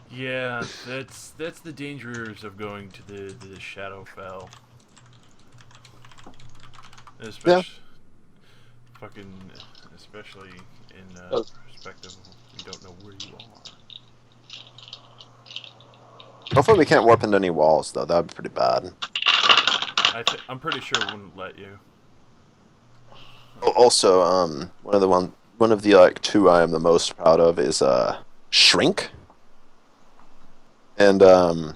Yeah, that's the dangers of going to the Shadowfell, Yeah. especially fucking, especially in Uh, perspective. We don't know where you are. Hopefully we can't warp into any walls though. That would be pretty bad. I'm pretty sure it wouldn't let you. Also, one of the like two I am the most proud of is Shrink and what's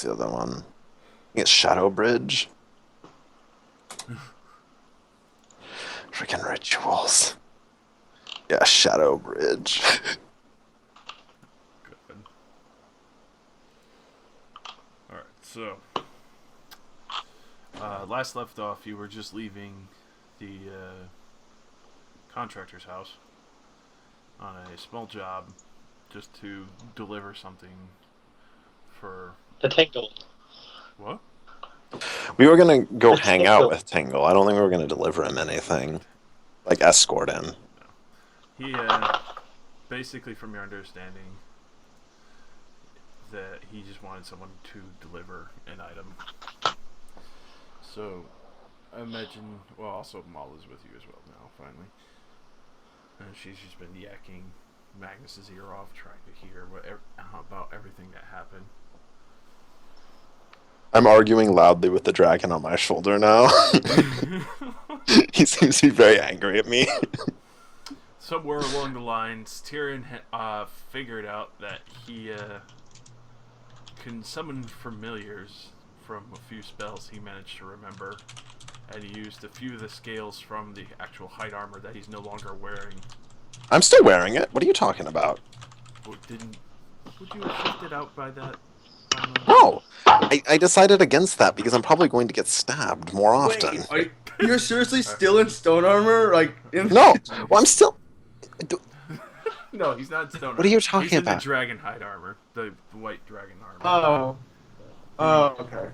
the other one? I think it's Shadow Bridge. Freaking rituals. Yeah, Shadow Bridge. Good. All right. So, last left off, you were just leaving the contractor's house on a small job, just to deliver something for The Tingle. what? We were gonna go The hang out Tingle. with Tingle. I don't think we were gonna deliver him anything. Like escort him. No. He basically, from your understanding, that he just wanted someone to deliver an item. So I imagine. Well, also Maul is with you as well now. Finally, and she's just been yakking Magnus's ear off, trying to hear about everything that happened. I'm arguing loudly with the dragon on my shoulder now. He seems to be very angry at me. Somewhere along the lines, Tyrion figured out that he can summon familiars from a few spells he managed to remember, and he used a few of the scales from the actual hide armor that he's no longer wearing. I'm still wearing it. What are you talking about? Didn't would you have shifted out by that? No, I decided against that because I'm probably going to get stabbed more often. Wait, you're seriously still in stone armor? No, well, I'm still. No, he's not in stone What are armor. you He's talking in the about? dragon hide armor, the white dragon armor. Oh. Oh, okay. Alright.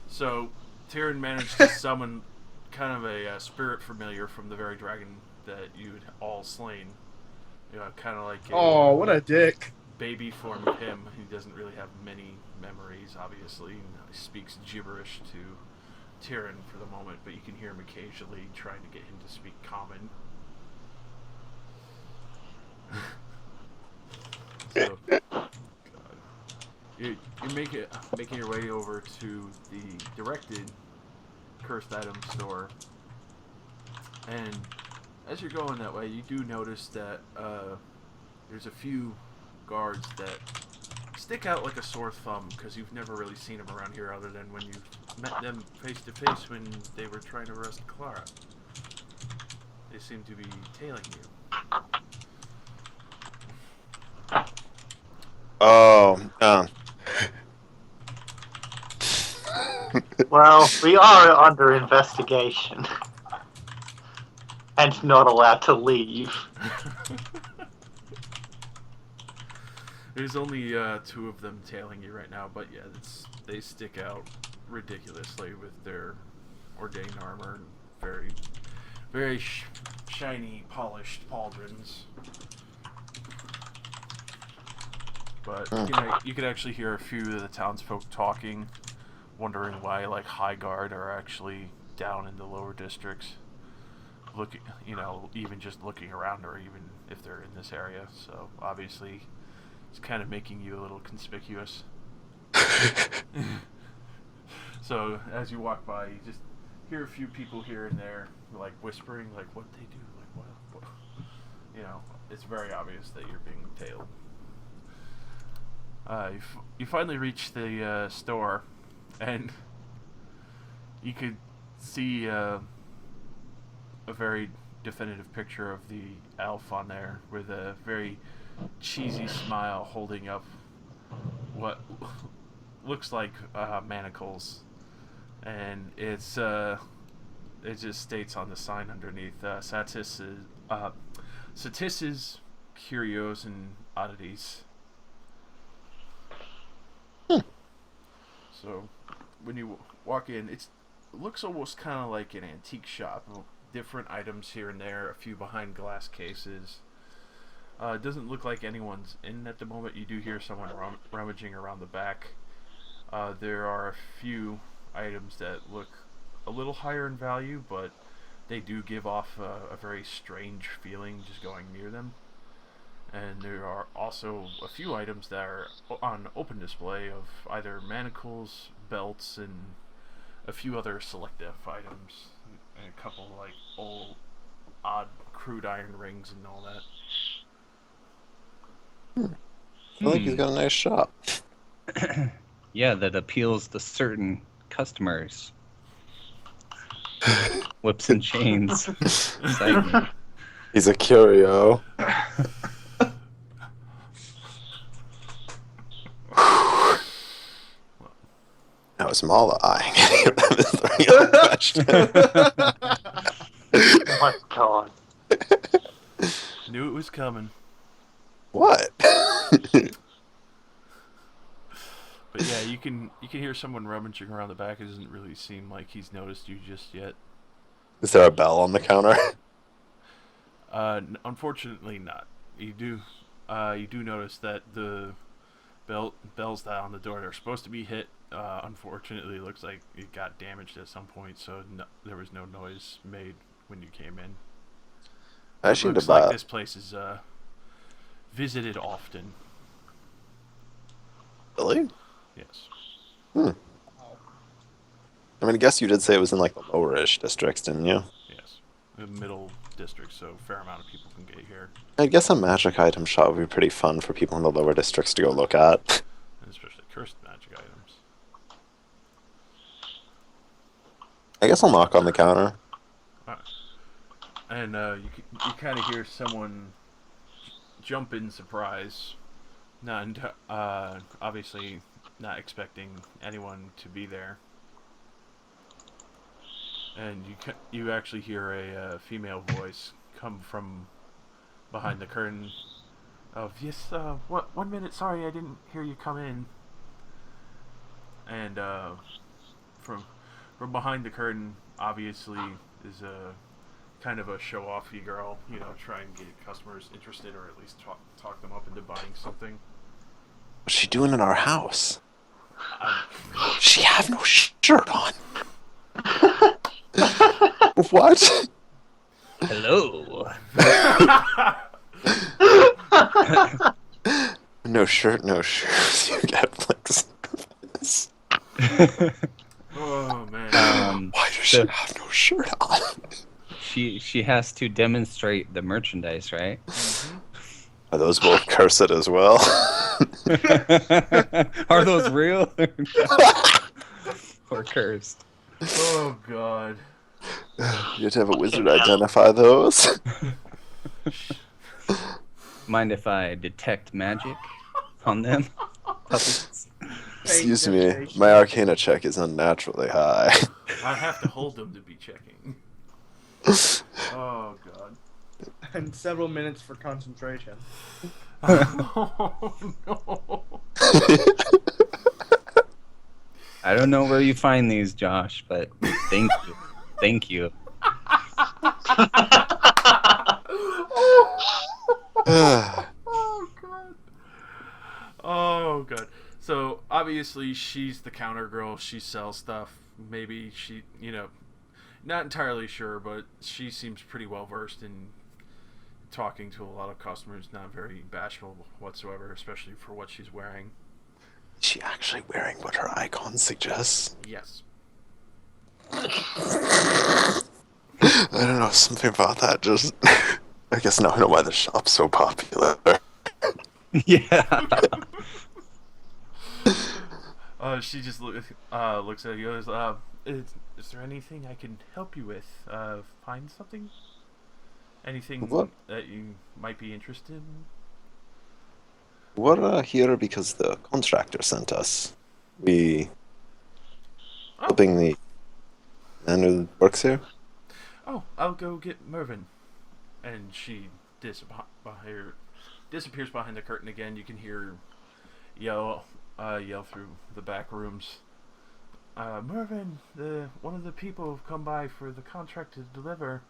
So Tyrion managed to summon kind of a spirit familiar from the very dragon that you'd all slain. You know, kind of like a Oh, what a dick. baby form of him. He doesn't really have many memories, obviously. He speaks gibberish to Tyrion for the moment, but you can hear him occasionally trying to get him to speak common. So, God. You're making your way over to the directed cursed item store, and as you're going that way, you do notice that there's a few guards that stick out like a sore thumb because you've never really seen them around here other than when you met them face to face when they were trying to arrest Clara. They seem to be tailing you. Oh, Well, we are under investigation and not allowed to leave. There's only two of them tailing you right now, but yeah, they stick out ridiculously with their ordained armor and very, very shiny, polished pauldrons. But you could actually hear a few of the townsfolk talking, wondering why like High Guard are actually down in the lower districts. Looking, even just looking around, or even if they're in this area. So obviously, it's kind of making you a little conspicuous. So as you walk by, you just hear a few people here and there, like whispering, like what they do, like what. It's very obvious that you're being tailed. You finally reach the store, and you could see a very definitive picture of the elf on there with a very cheesy smile holding up what looks like manacles, and it just states on the sign underneath Satis's Curios and Oddities. So when you walk in, it looks almost kind of like an antique shop. Different items here and there, a few behind glass cases. It doesn't look like anyone's in at the moment. You do hear someone rummaging around the back. There are a few items that look a little higher in value, but they do give off a very strange feeling just going near them. And there are also a few items that are on open display of either manacles, belts, and a few other selective items. And a couple like old, odd crude iron rings and all that. I feel like he's got a nice shop. Yeah, that appeals to certain customers. Whips and chains. Excitement. He's a curio. Now is Mala eyeing any of them is the real question. Oh my god. Knew it was coming. What? But yeah, you can hear someone rummaging around the back. It doesn't really seem like he's noticed you just yet. Is there a bell on the counter? Unfortunately, not. You do notice that the bells that on the door are supposed to be hit. Unfortunately, it looks like it got damaged at some point, so there was no noise made when you came in. I It seem to looks like buy. this place is visited often. Really? Yes. I mean, I guess you did say it was in like the lower-ish districts, didn't you? Yes. The middle district, so a fair amount of people can get here, I guess a magic item shop would be pretty fun for people in the lower districts to go look at. and especially cursed magic items. I guess I'll knock on the counter. And you kind of hear someone jump in surprise, obviously not expecting anyone to be there. And you actually hear a female voice come from behind the curtain. Of yes, what 1 minute? Sorry, I didn't hear you come in. And from behind the curtain, obviously, is a kind of a show-offy girl. You know, try and get customers interested, or at least talk them up into buying something. What's she doing in our house? Um, She have no shirt on. What? Hello. No shirt, no shoes. You get flicks. oh man. Why does she have no shirt on? She has to demonstrate the merchandise, right? Mhm. Are those both cursed as well? Are those real or cursed? Oh god. You have to have a wizard identify those. Mind if I detect magic on them? Puppies? Excuse me, my arcana check is unnaturally high. I have to hold them to be checking. Oh god. And several minutes for concentration. Oh no. I don't know where you find these, Josh, but thank you. Thank you. Oh god. Oh god. So obviously she's the counter girl. She sells stuff. Maybe she, not entirely sure, but she seems pretty well versed in talking to a lot of customers. Not very bashful whatsoever, especially for what she's wearing. Is she actually wearing what her icon suggests? Yes. I don't know, something about that just... I guess now I know why the shop's so popular. Yeah. She just looks at you. Goes, is there anything I can help you with? Find something? Anything What? that you might be interested in? We're here because the contractor sent us. We... Oh. helping the man who works here? Oh, I'll go get Mervin. And she disappears behind the curtain again. You can hear yell through the back rooms. Mervin, one of the people have come by for the contract to deliver.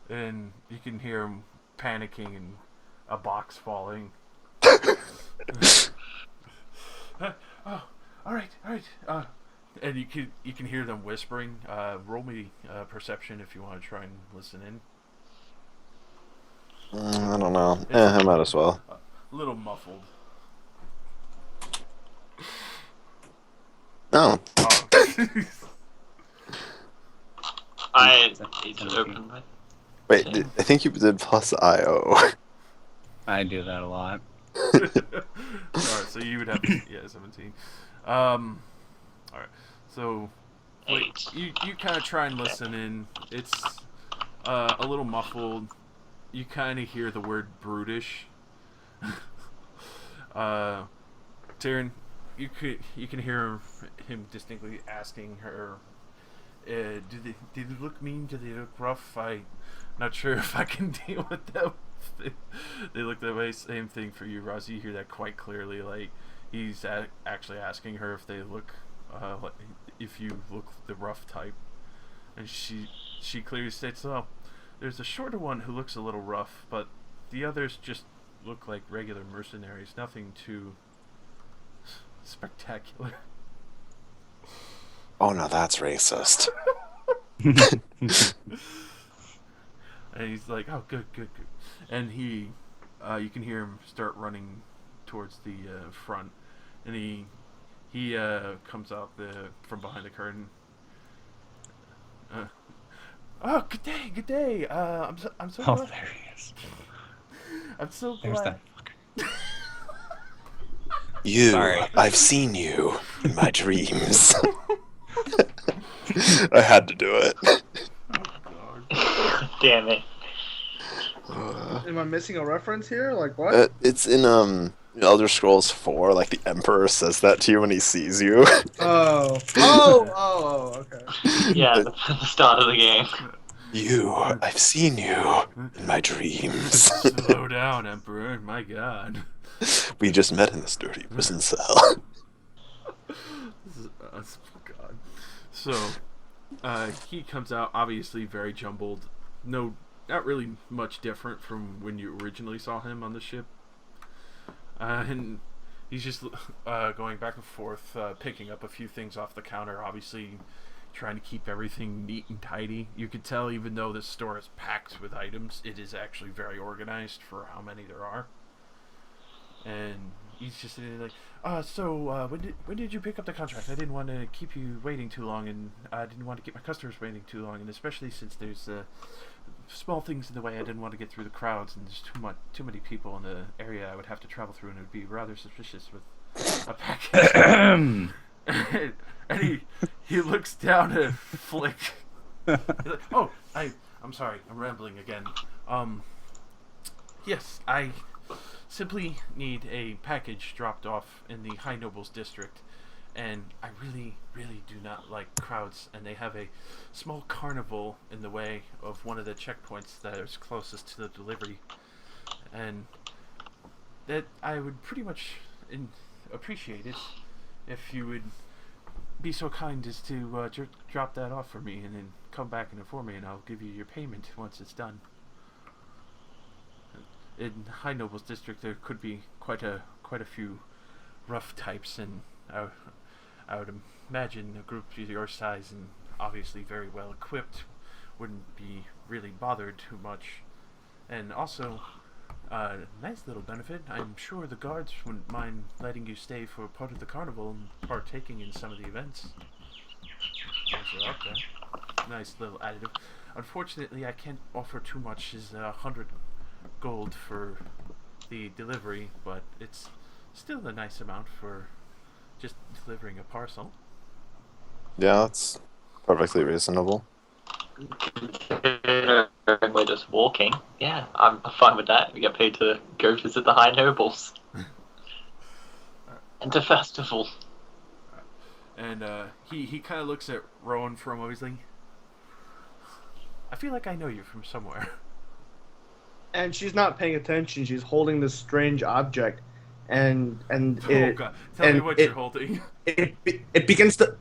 And you can hear him panicking and a box falling. Oh, all right. And you can hear them whispering. Roll me perception if you want to try and listen in. I don't know. I might as well. A little muffled. No. Oh. I need to open my. Wait, I think you did plus IO. I do that a lot. Alright, so you would have 17. Alright. So like, 8. you kind of try and listen in. It's a little muffled. You kind of hear the word brutish. Taryn, you can hear him distinctly asking her, do they look mean? Do they look rough? I'm not sure if I can deal with them. They look that way. Same thing for you, Ross. You hear that quite clearly. Like he's actually asking her if they look, like if you look the rough type, and she clearly states, "Oh, there's a shorter one who looks a little rough, but the others just look like regular mercenaries. Nothing too spectacular." Oh no, that's racist. And he's like, "Oh, good." And you can hear him start running towards the front, and he comes out from behind the curtain. Oh, good day. I'm so Oh, glad. there he is. I'm so There's glad. that fucker. You, Sorry. I've seen you in my dreams. I had to do it. Damn it. Am I missing a reference here? Like what? It's in Elder Scrolls 4. Like the Emperor says that to you when he sees you. Oh, okay. Yeah, the start of the game. You, I've seen you in my dreams. Slow down, Emperor. My God. We just met in this dirty prison cell. This is God. So, he comes out obviously very jumbled. No, not really much different from when you originally saw him on the ship. And he's just going back and forth, picking up a few things off the counter. Obviously, trying to keep everything neat and tidy. You could tell, even though this store is packed with items, it is actually very organized for how many there are. And he's just sitting there like, so when did you pick up the contract? I didn't want to keep you waiting too long, and I didn't want to keep my customers waiting too long, and especially since there's small things in the way, I didn't want to get through the crowds, and there's too many people in the area I would have to travel through, and it would be rather suspicious with a package. and he looks down at Flick. He's like, oh, I'm sorry, I'm rambling again. Yes, I simply need a package dropped off in the High Nobles district, and I really, really do not like crowds, and they have a small carnival in the way of one of the checkpoints that is closest to the delivery, and that I would pretty much appreciate it if you would be so kind as to drop that off for me, and then come back and inform me, and I'll give you your payment once it's done. In High Nobles district, there could be quite a few rough types, and I would imagine a group your size and obviously very well equipped wouldn't be really bothered too much. And also, nice little benefit. I'm sure the guards wouldn't mind letting you stay for part of the carnival and partaking in some of the events. Also up there. Nice little additive. Unfortunately, I can't offer too much. Is 100 gold for the delivery, but it's still a nice amount for just delivering a parcel. Yeah, that's perfectly reasonable. We're just walking. Yeah, I'm fine with that. We get paid to go visit the High Nobles. And to festival. And he kind of looks at Rowan for a moment. He's like, I feel like I know you from somewhere. And she's not paying attention. She's holding this strange object, and Oh it God! Tell me and what it- you're holding. it begins to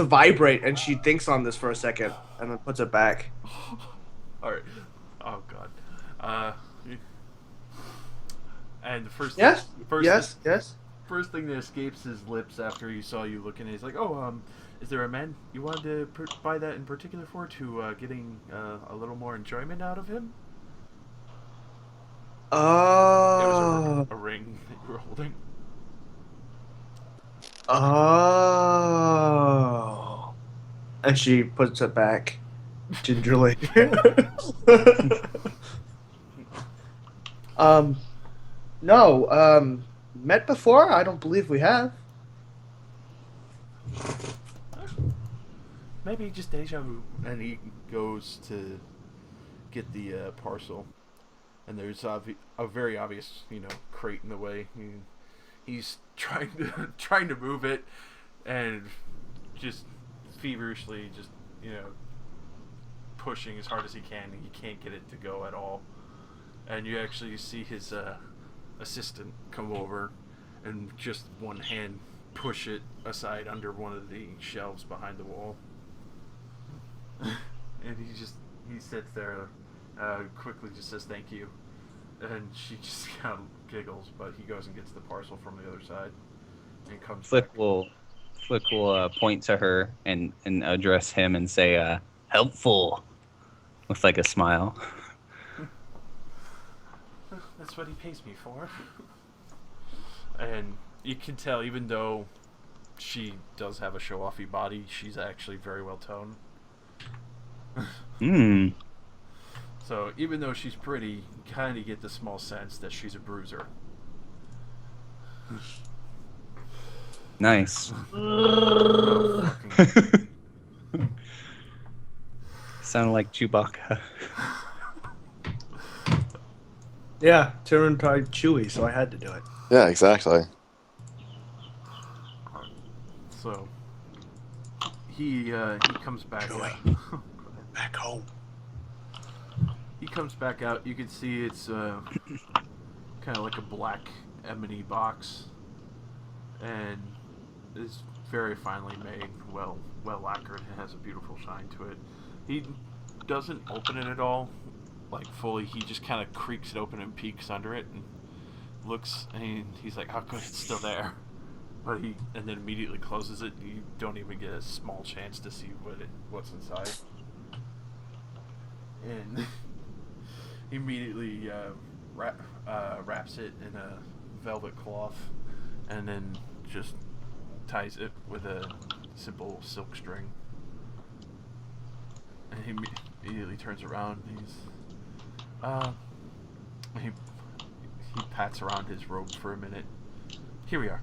vibrate, and she thinks on this for a second, and then puts it back. All right. Oh God. And the first Yes. first Yes. first thing that escapes his lips after he saw you looking, he's like, "Oh, is there a man you wanted to buy that in particular for? To getting a little more enjoyment out of him?" It was Oh. a ring that you were holding. Oh. And she puts it back gingerly. No. Met before? I don't believe we have. Maybe just deja vu. And he goes to get the parcel, and there's a very obvious, crate in the way. He's trying to move it, and just feverishly, just pushing as hard as he can. He can't get it to go at all. And you actually see his assistant come over, and just one hand push it aside under one of the shelves behind the wall. And he sits there, quickly just says thank you, and she just kind of giggles. But he goes and gets the parcel from the other side, and comes Flick back. will point to her and address him and say, "Helpful," with like a smile. That's what he pays me for. And you can tell, even though she does have a show-offy body, she's actually very well toned. Hmm. So even though she's pretty, you kind of get the small sense that she's a bruiser. Nice. Oh, fucking- Sounded like Chewbacca. Yeah, Tyranitar Chewy, so I had to do it. Yeah, exactly. So he comes back out. Back home. He comes back out. You can see it's kind of like a black ebony box, and it's very finely made, well lacquered. It has a beautiful shine to it. He doesn't open it at all, like fully. He just kind of creaks it open and peeks under it and looks, and he's like, "How good it's still there." But and then immediately closes it. You don't even get a small chance to see what's inside. And he immediately wraps it in a velvet cloth, and then just ties it with a simple silk string. And he immediately turns around. He pats around his robe for a minute. Here we are.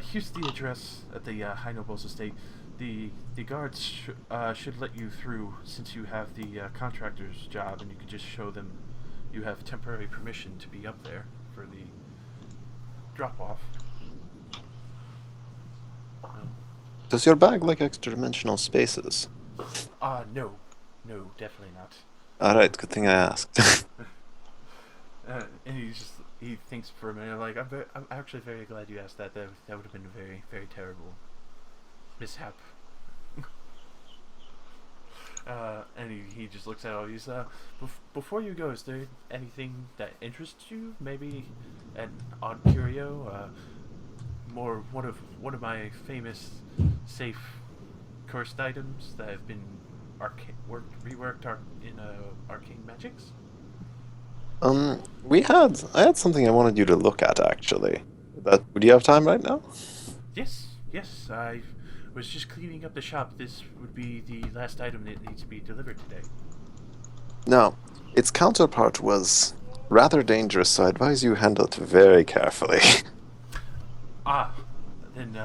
Here's the address at the High Nobles estate. The guards should let you through, since you have the contractor's job, and you can just show them you have temporary permission to be up there for the drop-off. Does your bag like extra-dimensional spaces? No, definitely not. Alright, good thing I asked. And he thinks for a minute, like, I'm actually very glad you asked that. That would have been a very, very terrible mishap. And he just looks at all these. Before you go, is there anything that interests you? Maybe an odd curio? More one of my famous safe cursed items that have been reworked in arcane magics? I had something I wanted you to look at, actually. Would you have time right now? Yes. I was just cleaning up the shop. This would be the last item that needs to be delivered today. Now, its counterpart was rather dangerous, so I advise you handle it very carefully. Then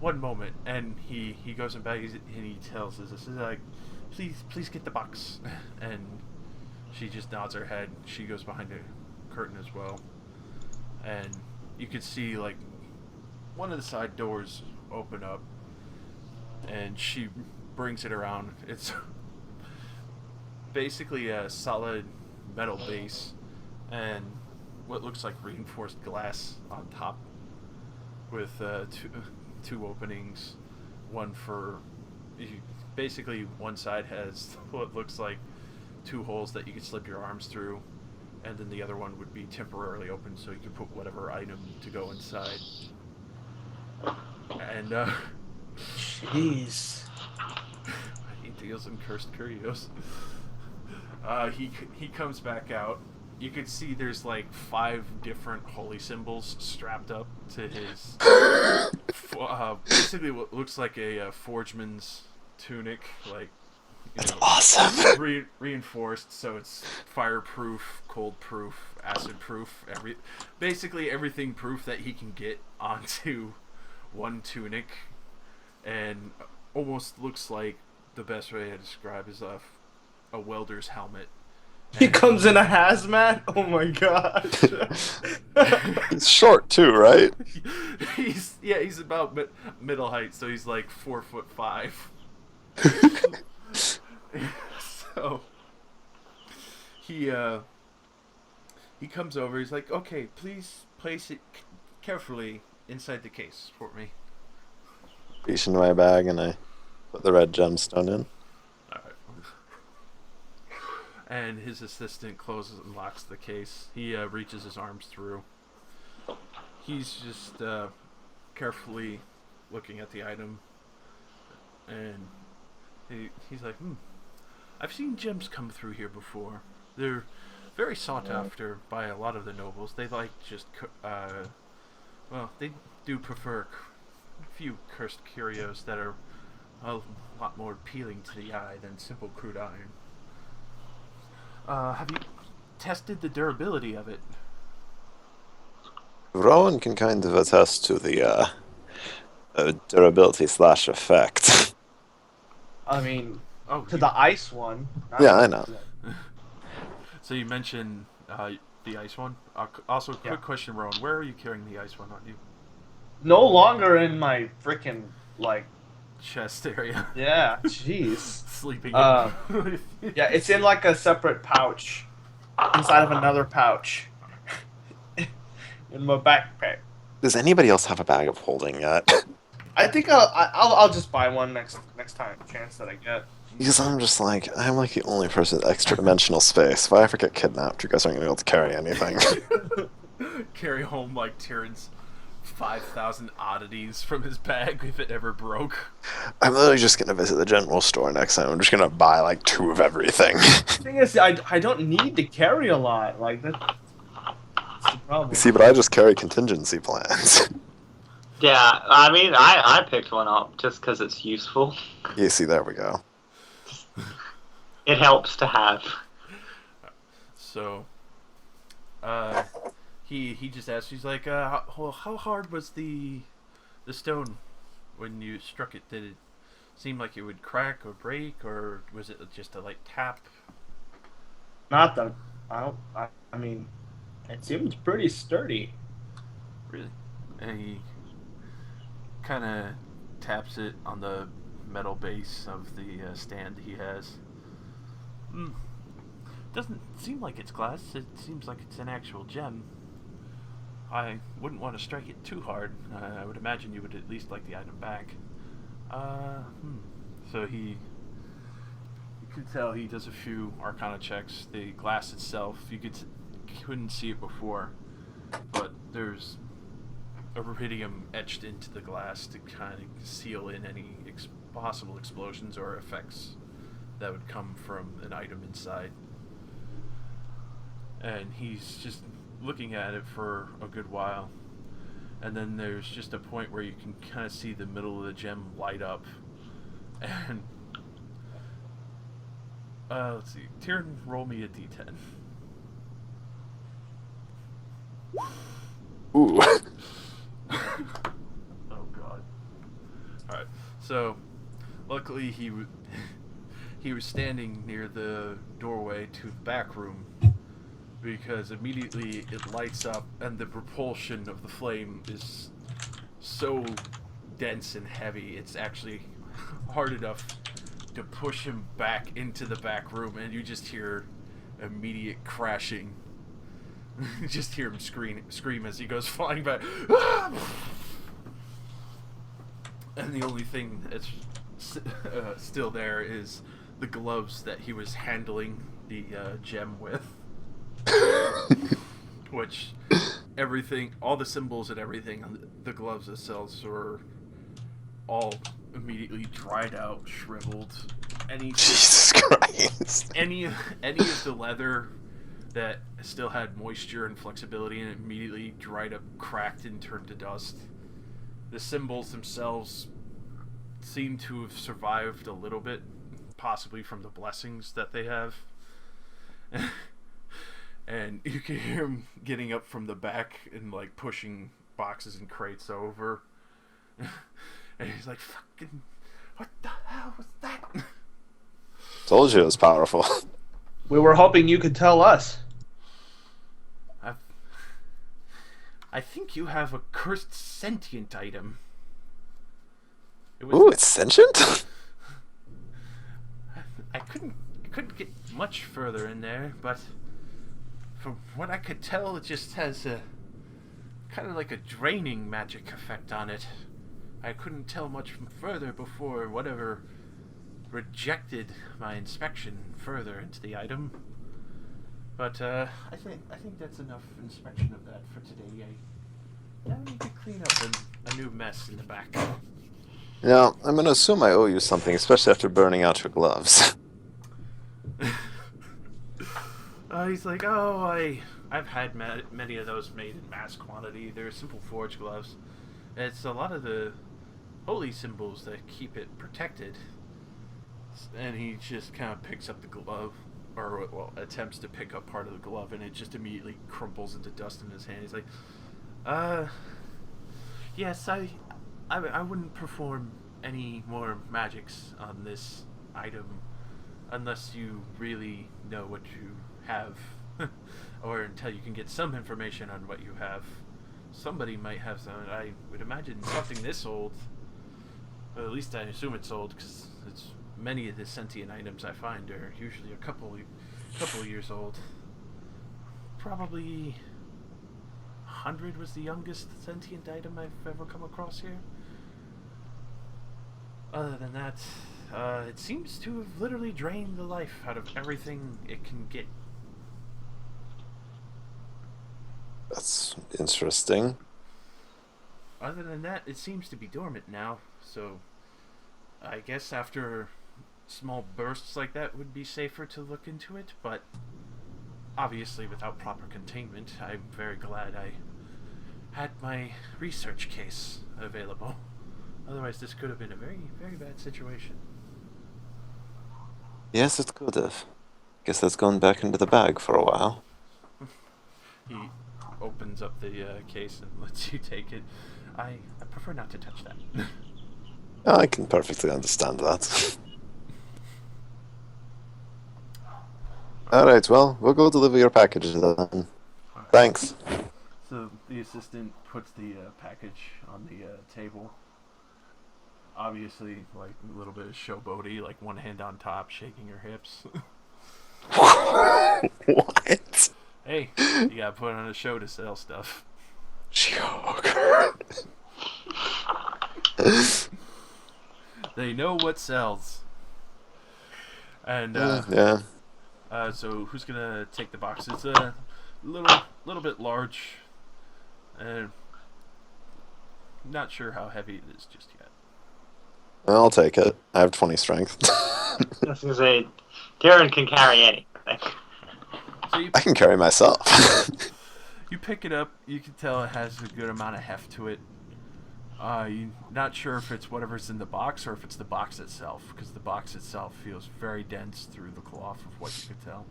one moment, and he goes in back and he tells us, "This is like, please get the box." And she just nods her head. She goes behind a curtain as well, and you could see like one of the side doors open up, and she brings it around. It's basically a solid metal base and what looks like reinforced glass on top, with two openings. One for basically one side has what looks like two holes that you can slip your arms through, and then the other one would be temporarily open, so you can put whatever item to go inside. And Jeez. he deals in cursed curios. He comes back out. You could see there's like 5 different holy symbols strapped up to his basically what looks like a forgeman's tunic, like That's awesome. Reinforced, so it's fireproof, cold proof, acid proof, basically everything proof that he can get onto one tunic, and almost looks like, the best way to describe is a welder's helmet. He comes in a hazmat? Oh my god. He's short too, right? he's about middle height, so he's like 4'5". So he comes over. He's like, "Okay, please place it carefully inside the case for me." Reach into my bag and I put the red gemstone in. Alright. And his assistant closes and locks the case. He reaches his arms through. He's just carefully looking at the item, and he's like, I've seen gems come through here before. They're very sought after by a lot of the nobles. They like just, they do prefer a few cursed curios that are a lot more appealing to the eye than simple crude iron. Have you tested the durability of it? Rowan can kind of attest to the durability / effect. I mean, Oh, to the ice one. Yeah, I know. So you mentioned the ice one. Also, quick Yeah. question, Rowan. Where are you carrying the ice one on you? No longer in my freaking, like, Chest area. yeah, jeez. Sleeping. Yeah, it's in like a separate pouch. Inside of another pouch. In my backpack. Does anybody else have a bag of holding yet? I think I'll just buy one next time chance that I get. Because I'm like the only person with extra dimensional space. If I ever get kidnapped, you guys aren't gonna be able to carry anything. Carry home like Tyrion's 5,000 oddities from his bag if it ever broke. I'm literally just gonna visit the general store next time. I'm just gonna buy like 2 of everything. The thing is, I don't need to carry a lot. Like that's the problem. See, but I just carry contingency plans. Yeah, I mean, I picked one up just because it's useful. You see, there we go. It helps to have. So, he just asked. He's like, how hard was the stone when you struck it? Did it seem like it would crack or break, or was it just a light tap? Not that I mean, it seems pretty sturdy. Really? And he kind of taps it on the metal base of the stand he has. Doesn't seem like it's glass. It seems like it's an actual gem. I wouldn't want to strike it too hard. I would imagine you would at least like the item back. So you can tell he does a few Arcana checks. The glass itself, couldn't see it before, but there's iridium etched into the glass to kind of seal in any possible explosions or effects that would come from an item inside. And he's just looking at it for a good while, and then there's just a point where you can kind of see the middle of the gem light up, and let's see, Tyrion, roll me a d10. Ooh. Oh god. Alright, so luckily he was standing near the doorway to the back room, because immediately it lights up and the propulsion of the flame is so dense and heavy, it's actually hard enough to push him back into the back room, and you just hear immediate crashing. You just hear him scream as he goes flying back. And the only thing that's still there is the gloves that he was handling the gem with. which everything, all the symbols and everything on the gloves themselves were all immediately dried out, shriveled. Jesus Christ. Any of the leather that still had moisture and flexibility and immediately dried up, cracked, and turned to dust. The symbols themselves seem to have survived a little bit, possibly from the blessings that they have. And you can hear him getting up from the back and like pushing boxes and crates over. And he's like, "Fucking, what the hell was that?" Told you it was powerful. We were hoping you could tell us. I think you have a cursed sentient item. Ooh, it's sentient? I couldn't get much further in there, but from what I could tell, it just has a kind of like a draining magic effect on it. I couldn't tell much further before whatever rejected my inspection further into the item. But I think that's enough inspection of that for today. Now we need to clean up a new mess in the back. Yeah, I'm gonna assume I owe you something, especially after burning out your gloves. He's like, "Oh, I've had many of those made in mass quantity. They're simple forge gloves. It's a lot of the holy symbols that keep it protected." And he just kind of picks up the glove, or well, attempts to pick up part of the glove, and it just immediately crumples into dust in his hand. He's like, yes, I wouldn't perform any more magics on this item unless you really know what you have, or until you can get some information on what you have. Somebody might have some. I would imagine something this old. Well, at least I assume it's old, because it's many of the sentient items I find are usually a couple years old. Probably 100 was the youngest sentient item I've ever come across here. Other than that, it seems to have literally drained the life out of everything it can get. That's interesting. Other than that, it seems to be dormant now, so I guess after small bursts like that would be safer to look into it, but obviously without proper containment, I'm very glad I had my research case available. Otherwise, this could have been a very, very bad situation. Yes, it could have. Guess that's gone back into the bag for a while. He opens up the case and lets you take it. I prefer not to touch that. I can perfectly understand that. Alright, well, we'll go deliver your package then. Thanks. So the assistant puts the package on the table. Obviously, like a little bit of showboaty, like one hand on top, shaking her hips. What? Hey, you gotta put on a show to sell stuff. Joker. They know what sells. And Yeah. so who's gonna take the box? It's a little bit large, and not sure how heavy it is just yet. I'll take it. I have 20 strength. I was gonna say, Darren can carry anything. So you, I can carry myself. you pick it up. You can tell it has a good amount of heft to it. You're not sure if it's whatever's in the box or if it's the box itself, because the box itself feels very dense through the cloth of what you could tell.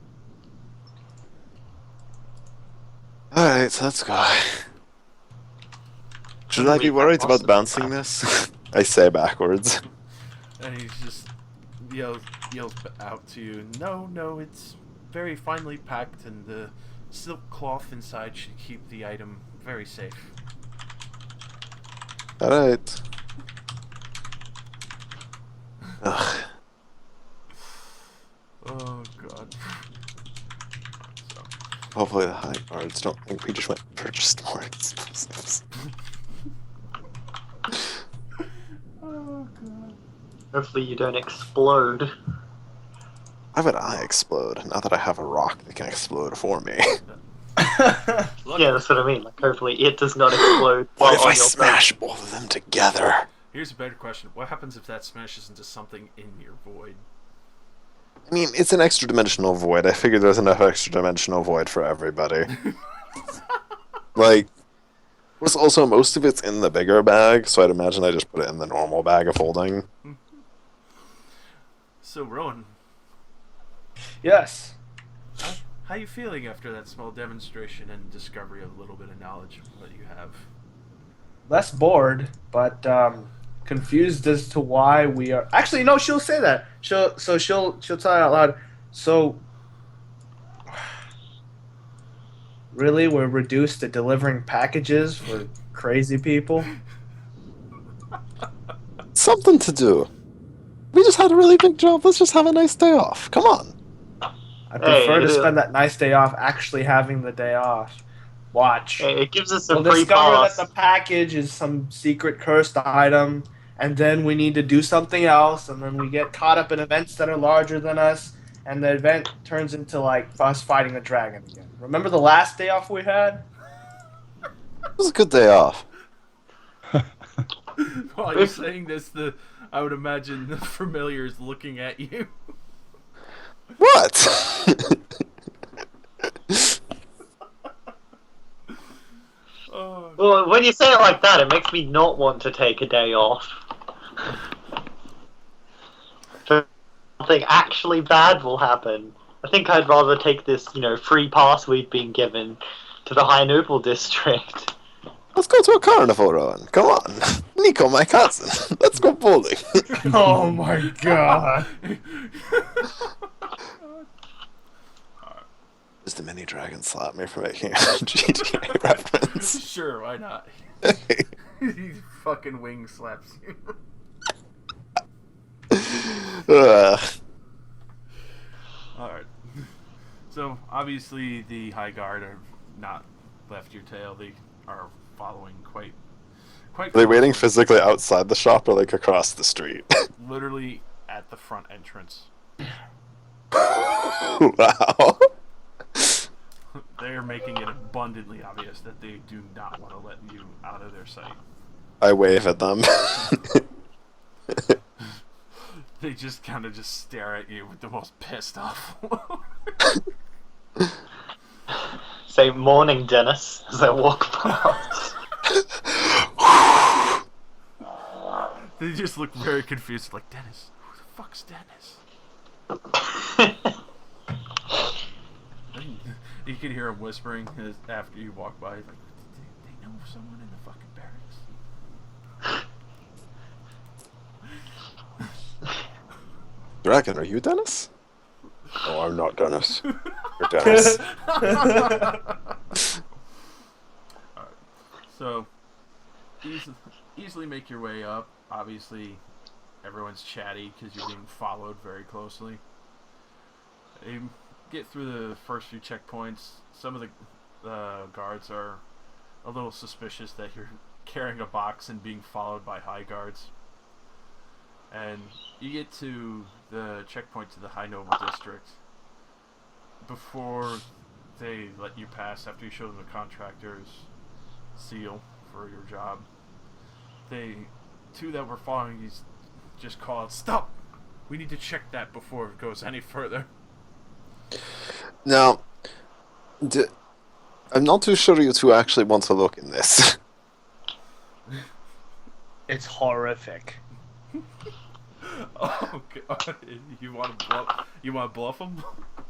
Alright, let's go. Should I be worried about bouncing this? I say backwards. And he's just yells out to you, No, it's very finely packed, and the silk cloth inside should keep the item very safe. Alright. Ugh. Oh god. So, Hopefully the high guards don't think we just went and purchased more explosives. oh god. Hopefully you don't explode. Why would I explode now that I have a rock that can explode for me? Look, Yeah, that's what I mean. Like, hopefully it does not explode. What while if on I your turn. smash both of them together? here's a better question. What happens if that smashes into something in your void? I mean, it's an extra dimensional void. I figured there's enough extra dimensional void for everybody. Like, plus also most of it's in the bigger bag, so I'd imagine I just put it in the normal bag of holding. So, Rowan, Yes. how you feeling after that small demonstration and discovery of a little bit of knowledge that you have? Less bored, but confused as to why we are. Actually, no. She'll say that. She'll tell it out loud. So, really, we're reduced to delivering packages for crazy people. Something to do. We just had a really big job. Let's just have a nice day off. Come on. I prefer Hey, to it is- spend that nice day off actually having the day off. Watch. Hey, it gives us a We'll free discover pass. that the package is some secret cursed item, and then we need to do something else, and then we get caught up in events that are larger than us, and the event turns into like us fighting a dragon again. Remember the last day off we had? It was a good day off. While you're saying this, I would imagine the familiars looking at you. What? Oh, Well, when you say it like that, it makes me not want to take a day off. Something actually bad will happen. I think I'd rather take this, free pass we've been given to the High Noble District. Let's go to a carnival, Rowan. Come on. Nico, my cousin. Let's go bowling. Oh my god. Just the mini dragon slap me for making a GTA reference. Sure, why not? Hey. He fucking wing slaps you. Alright. So, obviously, the High Guard are not left your tail. They are following quite Are they waiting closely. physically outside the shop or like across the street? Literally at the front entrance. Wow. They're making it abundantly obvious that they do not want to let you out of their sight. I wave at them. They just kind of just stare at you with the most pissed off. Say, morning, Dennis, as I walk past. They just look very confused, like, Dennis, who the fuck's Dennis? You can hear him whispering after you walk by, like, they know someone in the fucking barracks. Dragon, are you Dennis? No, I'm not Dennis. You're Dennis. Alright. So, easily make your way up. Obviously, everyone's chatty because you're being followed very closely. You get through the first few checkpoints. Some of the guards are a little suspicious that you're carrying a box and being followed by high guards. And you get to the checkpoint to the High Noble District before they let you pass after you show them the contractor's seal for your job. Two that were following you just call out, "Stop! We need to check that before it goes any further." Now, I'm not too sure you two actually want to look in this. It's horrific. Oh god! You want to bluff? You want to bluff them,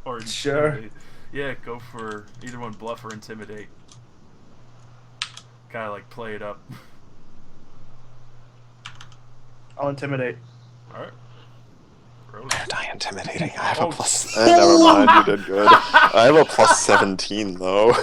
or Sure. intimidate? Yeah, go for either one, bluff or intimidate. Kind of like play it up. I'll intimidate. All right. Roll it. Aren't I intimidating? I have Oh. a plus. Never mind, you did good. I have a plus 17 though.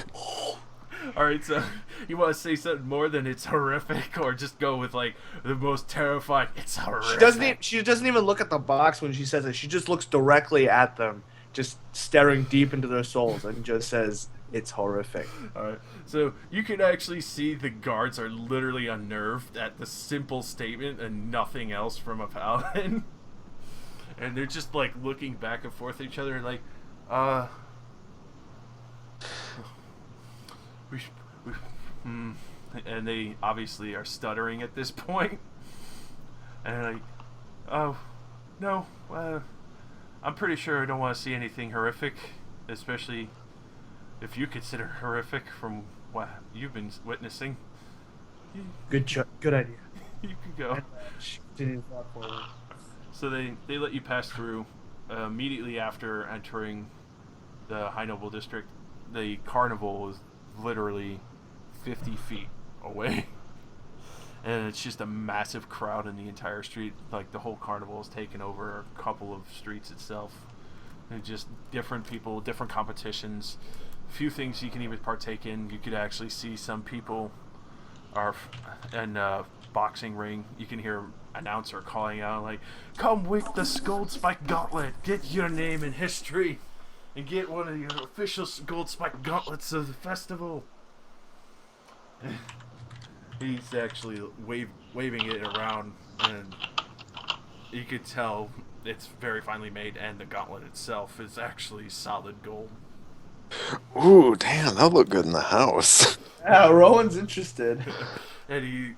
All right, so you want to say something more than it's horrific, or just go with like the most terrifying? It's horrific. She doesn't even look at the box when she says it. She just looks directly at them, just staring deep into their souls, and just says, "It's horrific." Alright, so you can actually see the guards are literally unnerved at the simple statement and nothing else from a paladin. and they're just like looking back and forth at each other, like, uh, we, we, and they obviously are stuttering at this point, and like, oh, no, I'm pretty sure I don't want to see anything horrific, especially if you consider horrific from what you've been witnessing. Good idea. You can go. And, she continues to walk forward. So they let you pass through. Immediately after entering the High Noble District, the carnival is literally 50 feet away. And it's just a massive crowd in the entire street. Like, the whole carnival is taken over a couple of streets itself. And just different people, different competitions. Few things you can even partake in. You could actually see some people are in a boxing ring. You can hear an announcer calling out, like, come with the Gold Spike Gauntlet. Get your name in history. And get one of your official Gold Spike Gauntlets of the festival. He's actually waving it around, and you could tell it's very finely made, and the gauntlet itself is actually solid gold. Ooh, damn, that'll look good in the house. Yeah, Rowan's interested. And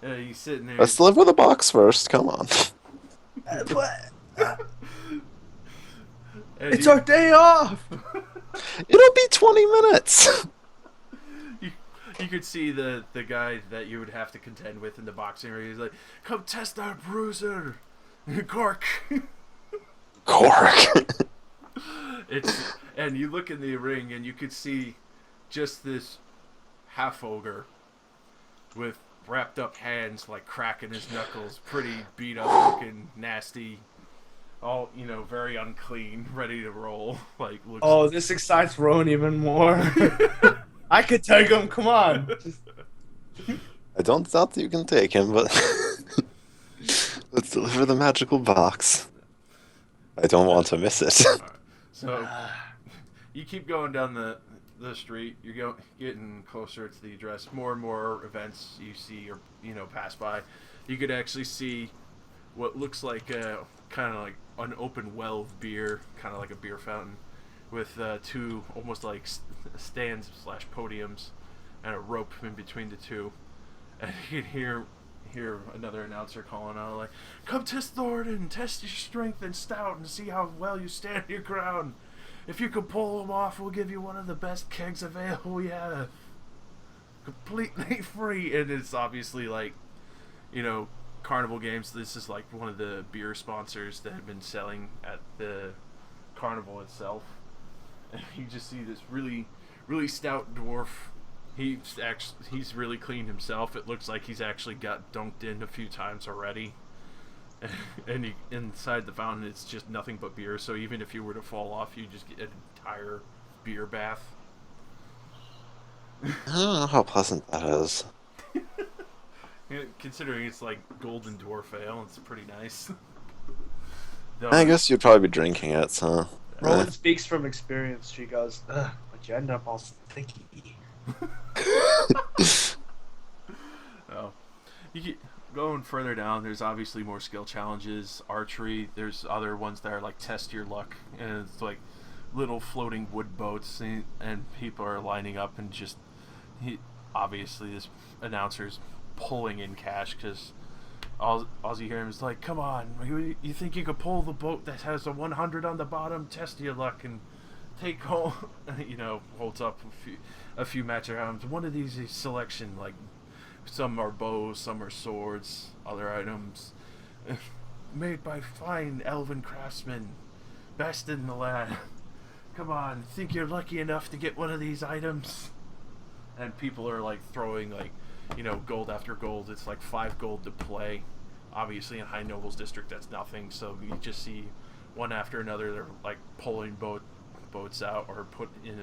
he's sitting there. Let's live with a box first. Come on. What? and It's our day off. It'll be 20 minutes. You could see the guy that you would have to contend with in the boxing ring. He's like, come test our bruiser, Cork. Cork. And you look in the ring and you could see just this half ogre with wrapped up hands, like cracking his knuckles, pretty beat up looking, nasty, all, very unclean, ready to roll. Like, looks. Oh, this excites Rowan even more. I could take him. Come on. I don't doubt that you can take him, but let's deliver the magical box. I don't want to miss it. So you keep going down the street. You're getting closer to the address. More and more events you see or pass by. You could actually see what looks like kind of like an open well of beer, kind of like a beer fountain, with two almost like stands / podiums and a rope in between the two. And you can hear another announcer calling out, like, come test Thornton, test your strength and stout and see how well you stand your ground. If you can pull them off, we'll give you one of the best kegs of ale we have, completely free. And it's obviously like, Carnival Games. This is like one of the beer sponsors that have been selling at the carnival itself. And you just see this really, really stout dwarf. He's really clean himself. It looks like he's actually got dunked in a few times already. And inside the fountain, it's just nothing but beer. So even if you were to fall off, you just get an entire beer bath. I don't know how pleasant that is. Considering it's like golden dwarf ale, it's pretty nice. I guess you'd probably be drinking it, so. Rowan speaks from experience. She goes, ugh, but you end up all sticky. Oh, you keep going further down. There's obviously more skill challenges, archery. There's other ones that are like test your luck, and it's like little floating wood boats, and people are lining up and just obviously this announcer's pulling in cash because all you hear him is like, come on, you think you could pull the boat that has a 100 on the bottom? Test your luck and take home, holds up a few match items. One of these is selection, like some are bows, some are swords, other items made by fine elven craftsmen, best in the land. Come on, think you're lucky enough to get one of these items? And people are like throwing like, gold after gold. It's like 5 gold to play. Obviously in High Nobles District that's nothing, so you just see one after another. They're like pulling boats out, or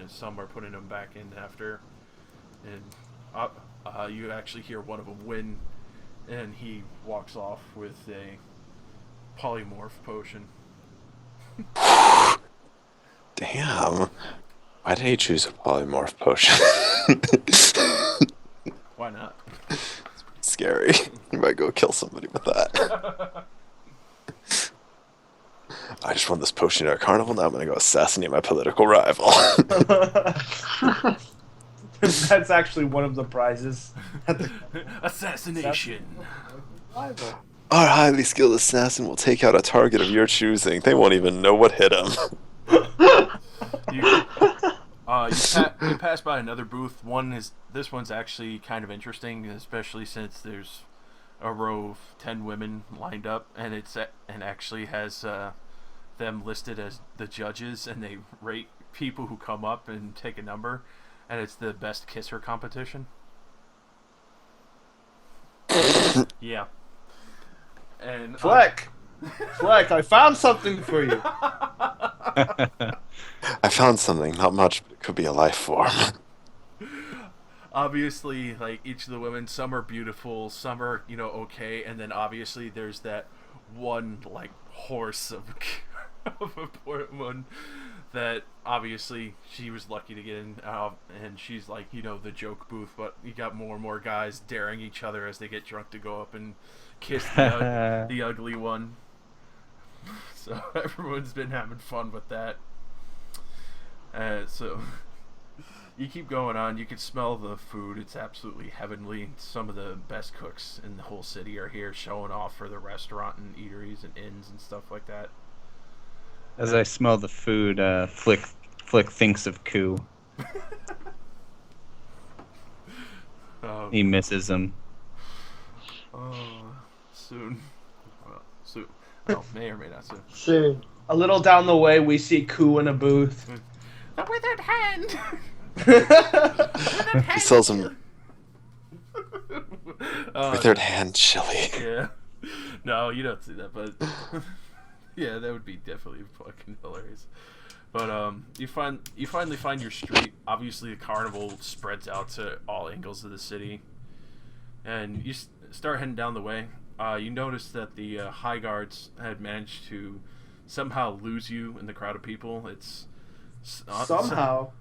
some are putting them back in after. And you actually hear one of them win, and he walks off with a polymorph potion. Damn. Why did he choose a polymorph potion? Why not? Scary. You might go kill somebody with that. just won this potion at a carnival. Now I'm gonna go assassinate my political rival. That's actually one of the prizes. Assassination. Rival. Our highly skilled assassin will take out a target of your choosing. They won't even know what hit him. You pass by another booth. This one's actually kind of interesting, especially since there's a row of 10 women lined up, and actually has them listed as the judges, and they rate people who come up and take a number, and it's the best kisser competition. Yeah. And Fleck, I found something for you. I found something, not much, but it could be a life form. obviously, like, each of the women, some are beautiful, some are, okay, and then obviously there's that one, like, horse of a poor one that obviously she was lucky to get in, and she's like, the joke booth, but you got more and more guys daring each other as they get drunk to go up and kiss the ugly one. So everyone's been having fun with that. So you keep going on. You can smell the food. It's absolutely heavenly. Some of the best cooks in the whole city are here showing off for the restaurant and eateries and inns and stuff like that. As I smell the food, Flick thinks of Koo. He misses him. Soon. Well, soon. Well, may or may not soon. Soon. A little down the way, we see Koo in a booth. The withered hand! He sells him withered hand chili. Yeah. No, you don't see that, but yeah, that would be definitely fucking hilarious. But you finally find your street. Obviously, the carnival spreads out to all angles of the city, and you start heading down the way. You notice that the High Guards had managed to somehow lose you in the crowd of people. It's Somehow.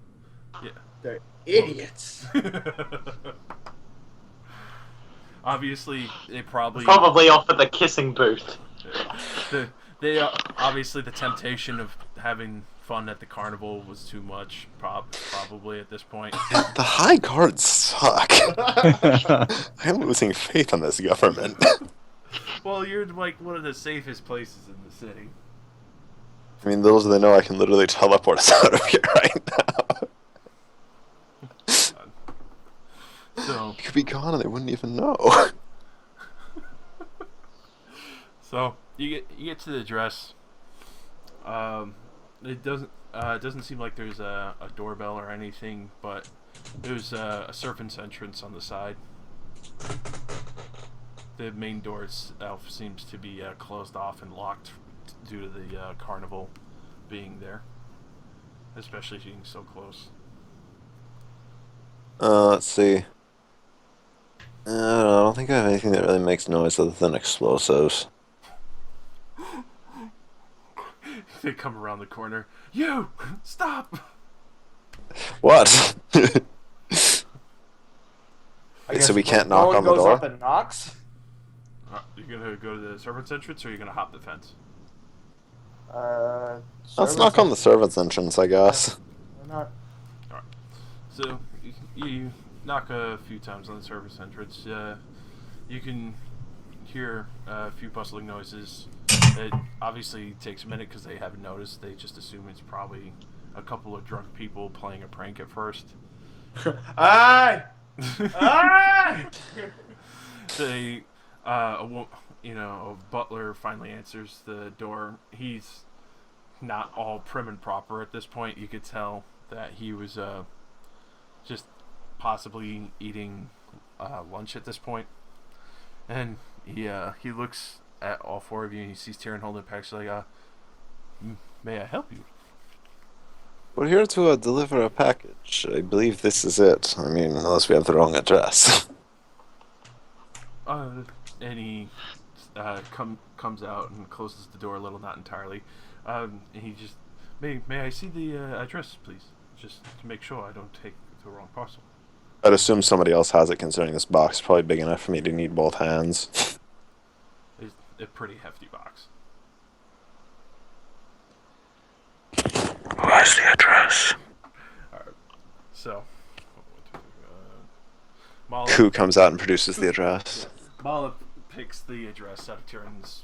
Yeah. They're idiots. Obviously, they probably off at the kissing booth. they obviously the temptation of having fun at the carnival was too much. Probably at this point. The High Guards suck. I'm losing faith in this government. Well, you're like one of the safest places in the city. I mean, little do they know I can literally teleport us out of here right now. So You could be gone and they wouldn't even know. So you get to the address. It doesn't seem like there's a doorbell or anything, but there's a servant's entrance on the side. The main door itself seems to be closed off and locked due to the carnival being there, especially being so close. Let's see. I don't think I have anything that really makes noise other than explosives. They come around the corner. You stop! What? I guess So we can't no knock one on the goes door? up and knocks. You're gonna go to the servant's entrance, or you're gonna hop the fence? Let's knock on the servant's entrance, I guess. Not. So you knock a few times on the servant's entrance. You can hear a few bustling noises. It obviously takes a minute because they haven't noticed. They just assume it's probably a couple of drunk people playing a prank at first. Aye! Aye! They, a butler finally answers the door. He's not all prim and proper at this point. You could tell that he was just possibly eating lunch at this point. And he looks at all four of you and he sees Tyrion holding a package like, may I help you? We're here to deliver a package. I believe this is it. I mean, unless we have the wrong address. And he comes out and closes the door a little, not entirely. And he just, may I see the address, please? Just to make sure I don't take the wrong parcel. I'd assume somebody else has it, considering this box is probably big enough for me to need both hands. It's a pretty hefty box. Who has the address? So, Mala, Who comes out and produces the address? Mala picks the address out of Tyron's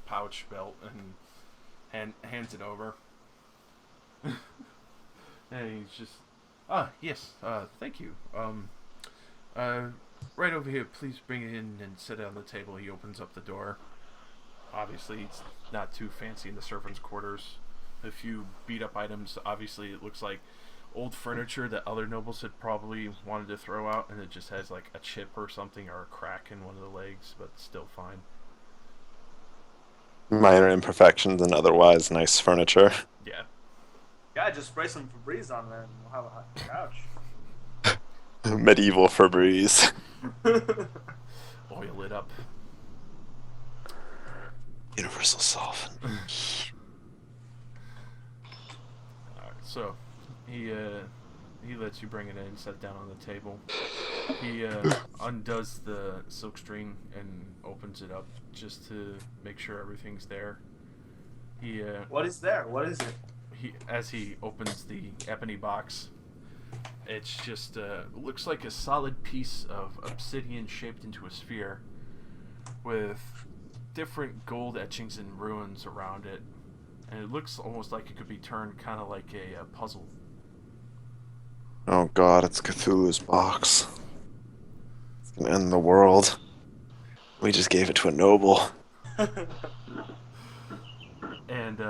pouch belt and hands it over. And he's just, yes, thank you. Right over here, please bring it in and sit it on the table. He opens up the door. Obviously, it's not too fancy in the servants' quarters. A few beat up items. Obviously, it looks like old furniture that other nobles had probably wanted to throw out, and it just has like a chip or something or a crack in one of the legs, but still fine. Minor imperfections and otherwise nice furniture. Yeah. Yeah, just spray some Febreze on there and we'll have a couch. Medieval Febreze. Oil it up. Universal solvent. Alright, so he lets you bring it in, set it down on the table. He undoes the silk string and opens it up just to make sure everything's there. He What is there? What is it? as he opens the ebony box, it's just looks like a solid piece of obsidian shaped into a sphere with different gold etchings and runes around it, and it looks almost like it could be turned kind of like a puzzle. Oh god, it's Cthulhu's box. It's gonna end the world. We just gave it to a noble. And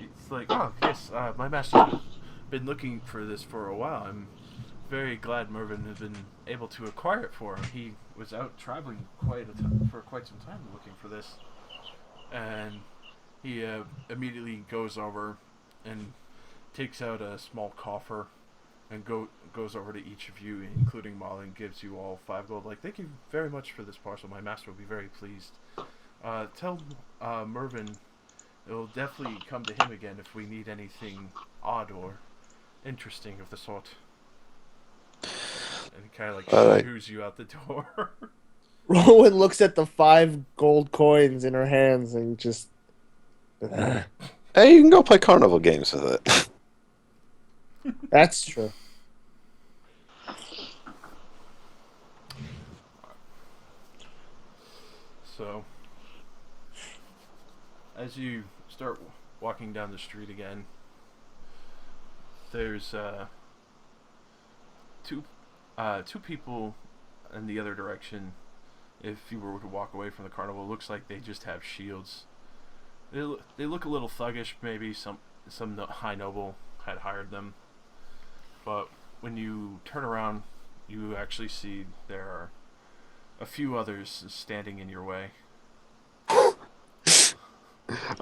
it's like, oh yes, my master's been looking for this for a while. I'm very glad Mervyn has been able to acquire it for him. He was out traveling for quite some time looking for this, and he immediately goes over and takes out a small coffer and goes over to each of you, including Molly, and gives you all 5 gold. Like, thank you very much for this parcel. My master will be very pleased. Tell Mervyn it'll definitely come to him again if we need anything odd or interesting of the sort. And he kind of like shoos you out the door. Rowan looks at the 5 gold coins in her hands and just. Hey, you can go play carnival games with it. That's true. So, as you start walking down the street again, there's two people in the other direction. If you were to walk away from the carnival, it looks like they just have shields. They look a little thuggish. Maybe some high noble had hired them. But when you turn around, you actually see there are a few others standing in your way. A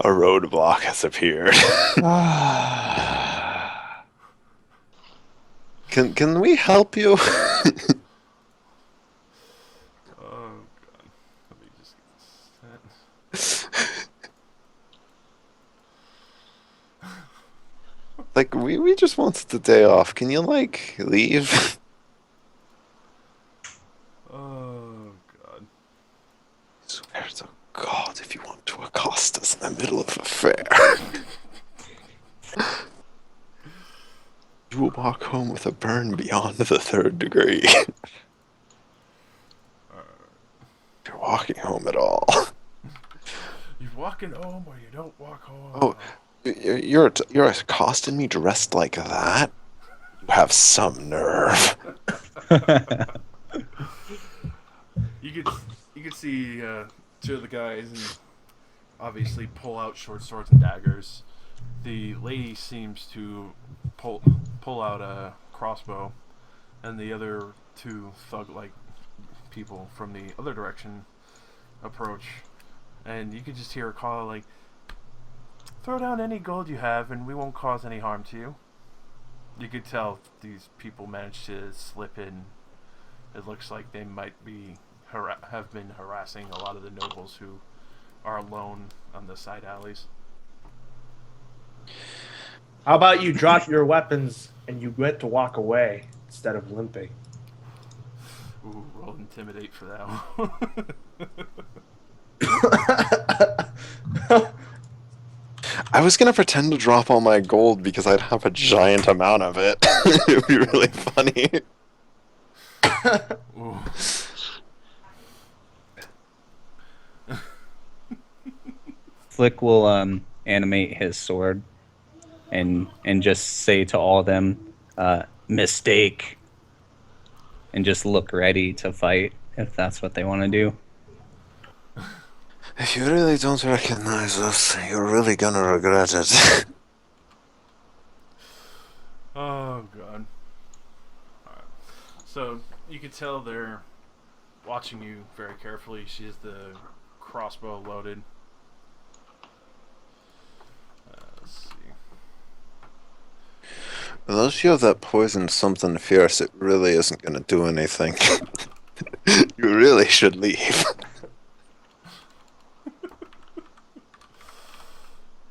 roadblock has appeared. Can we help you? Oh god. Let me just get this set. Like, we just wanted the day off. Can you, like, leave? Oh god. I swear to God, if you want to accost us in the middle of a fair, you will walk home with a burn beyond the 3rd degree. If you're walking home at all. You're walking home or you don't walk home. Oh, you're accosting me dressed like that? You have some nerve. You could see 2 of the guys and obviously pull out short swords and daggers. The lady seems to pull out a crossbow, and the other 2 thug-like people from the other direction approach, and you could just hear her call like, "Throw down any gold you have, and we won't cause any harm to you." You could tell these people managed to slip in. It looks like they might have been harassing a lot of the nobles who are alone on the side alleys. How about you drop your weapons and you get to walk away instead of limping? Ooh, roll intimidate for that one. I was gonna pretend to drop all my gold because I'd have a giant amount of it. It'd be really funny. Ooh. Flick will animate his sword and just say to all of them, mistake, and just look ready to fight if that's what they want to do. If you really don't recognize us, you're really gonna regret it. Oh god. Alright. So you can tell they're watching you very carefully. She has the crossbow loaded. Let's see. Unless you have that poison something fierce, it really isn't gonna do anything. You really should leave.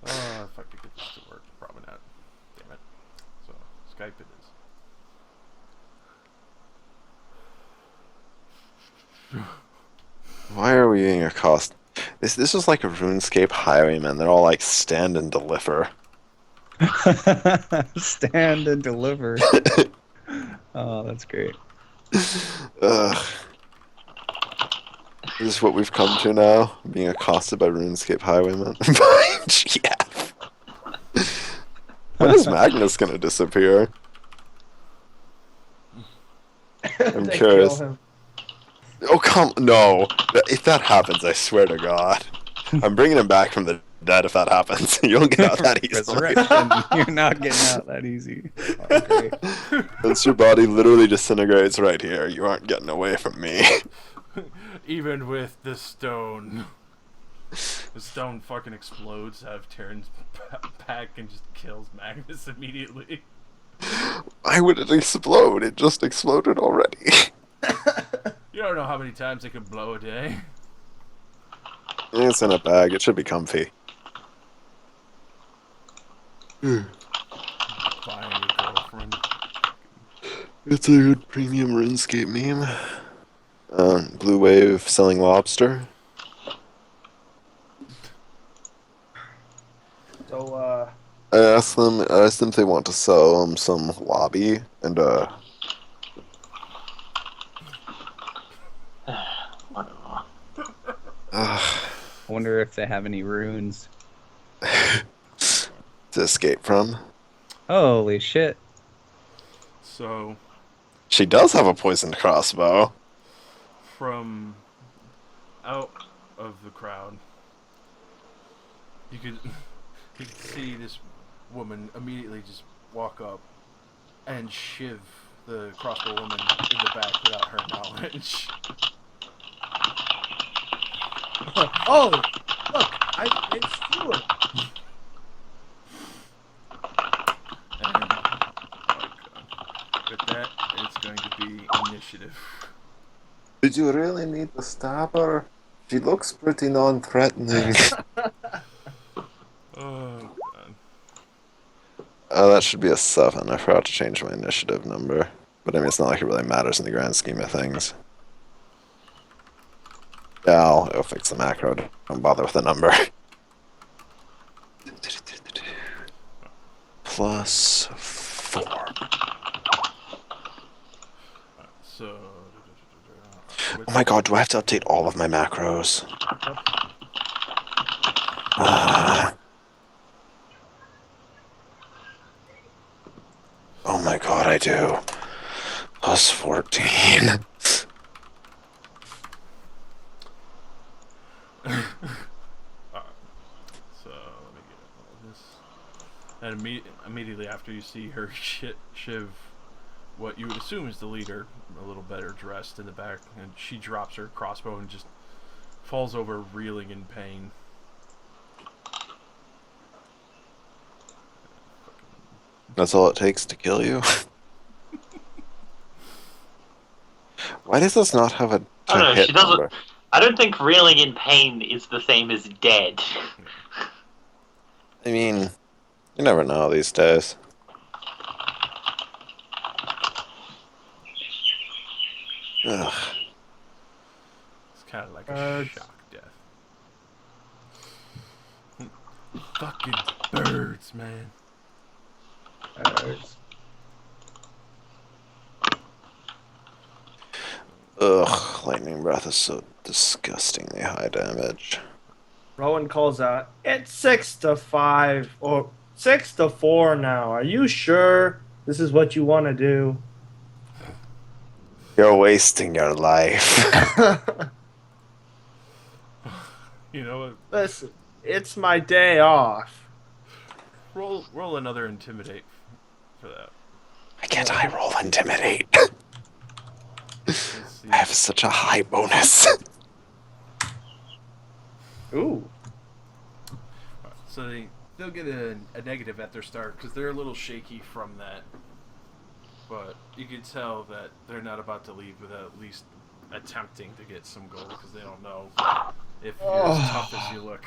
If I could get this to work, probably not. Damn it. So Skype it is. Why are we being accosted? This is like a RuneScape highwayman. They're all like stand and deliver. Stand and deliver. Oh, that's great. Ugh. This is what we've come to now, being accosted by RuneScape highwaymen. GF. When is Magnus gonna disappear? I'm They curious. kill him. Oh come no! If that happens, I swear to God, I'm bringing him back from the dead. If that happens, you don't get out that easily. Resurrection. You're not getting out that easy. Oh, great. Once your body literally disintegrates right here, you aren't getting away from me. Even with the stone. The stone fucking explodes out of Terran's back and just kills Magnus immediately. Why would it explode? It just exploded already. You don't know how many times it could blow a day. It's in a bag. It should be comfy. Buying your girlfriend. It's a good premium RuneScape meme. Blue Wave selling lobster. So, I asked them if they want to sell some lobby and Whatever. I wonder if they have any runes. to escape from. Holy shit. So, She does have a poisoned crossbow. from out of the crowd, you could see this woman immediately just walk up and shiv the crossbow woman in the back without her knowledge. oh, look, it's Stuart. And with that, it's going to be initiative. Did you really need to stab her? She looks pretty non-threatening. Oh god. That should be a 7. I forgot to change my initiative number. But I mean, it's not like it really matters in the grand scheme of things. Yeah, I'll fix the macro. Don't bother with the number. Plus 4. So. Oh my god, do I have to update all of my macros? Oh my god, I do. Plus 14. So let me get all this. And immediately after you see her shiv, what you would assume is the leader, a little better dressed in the back, and she drops her crossbow and just falls over, reeling in pain. That's all it takes to kill you? Why does this not have a I don't know, hit she doesn't- number? I don't think reeling in pain is the same as dead. I mean, you never know these days. Ugh. It's kind of like a Birds. shock death. Fucking birds, man. Ugh, lightning breath is so disgustingly high damage. Rowan calls out, "It's 6-5 or 6-4 now. Are you sure this is what you want to do?" You're wasting your life. You know what? Listen, it's my day off. Roll another intimidate for that. Why can't I roll intimidate? Let's see. I have such a high bonus. Ooh. So they'll get a negative at their start because they're a little shaky from that. But you can tell that they're not about to leave without at least attempting to get some gold because they don't know if you're as tough as you look.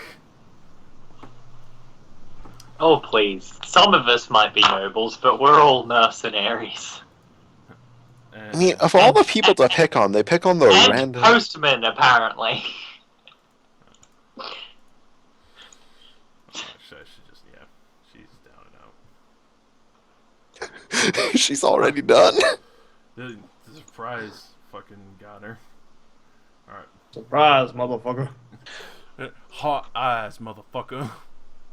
Oh, please. Some of us might be nobles, but we're all mercenaries. And, I mean, of all the people to pick on, they pick on the And random. postmen, apparently. I should just, yeah, she's down and out. She's already done. The surprise fucking got her. Alright. Surprise, motherfucker. Hot eyes, motherfucker.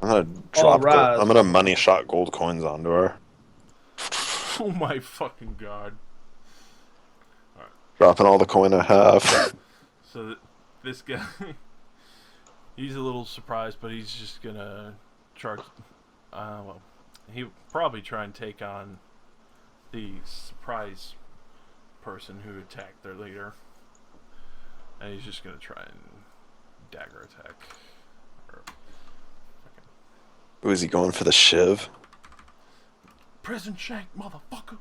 I'm gonna drop. Alright. I'm gonna money shot gold coins onto her. Oh my fucking god. Dropping all the coin I have. So this guy, he's a little surprised, but he's just gonna charge. Well, he'll probably try and take on the surprise person who attacked their leader, and he's just gonna try and dagger attack. Ooh, is he going for the shiv? Prison shank, motherfucker.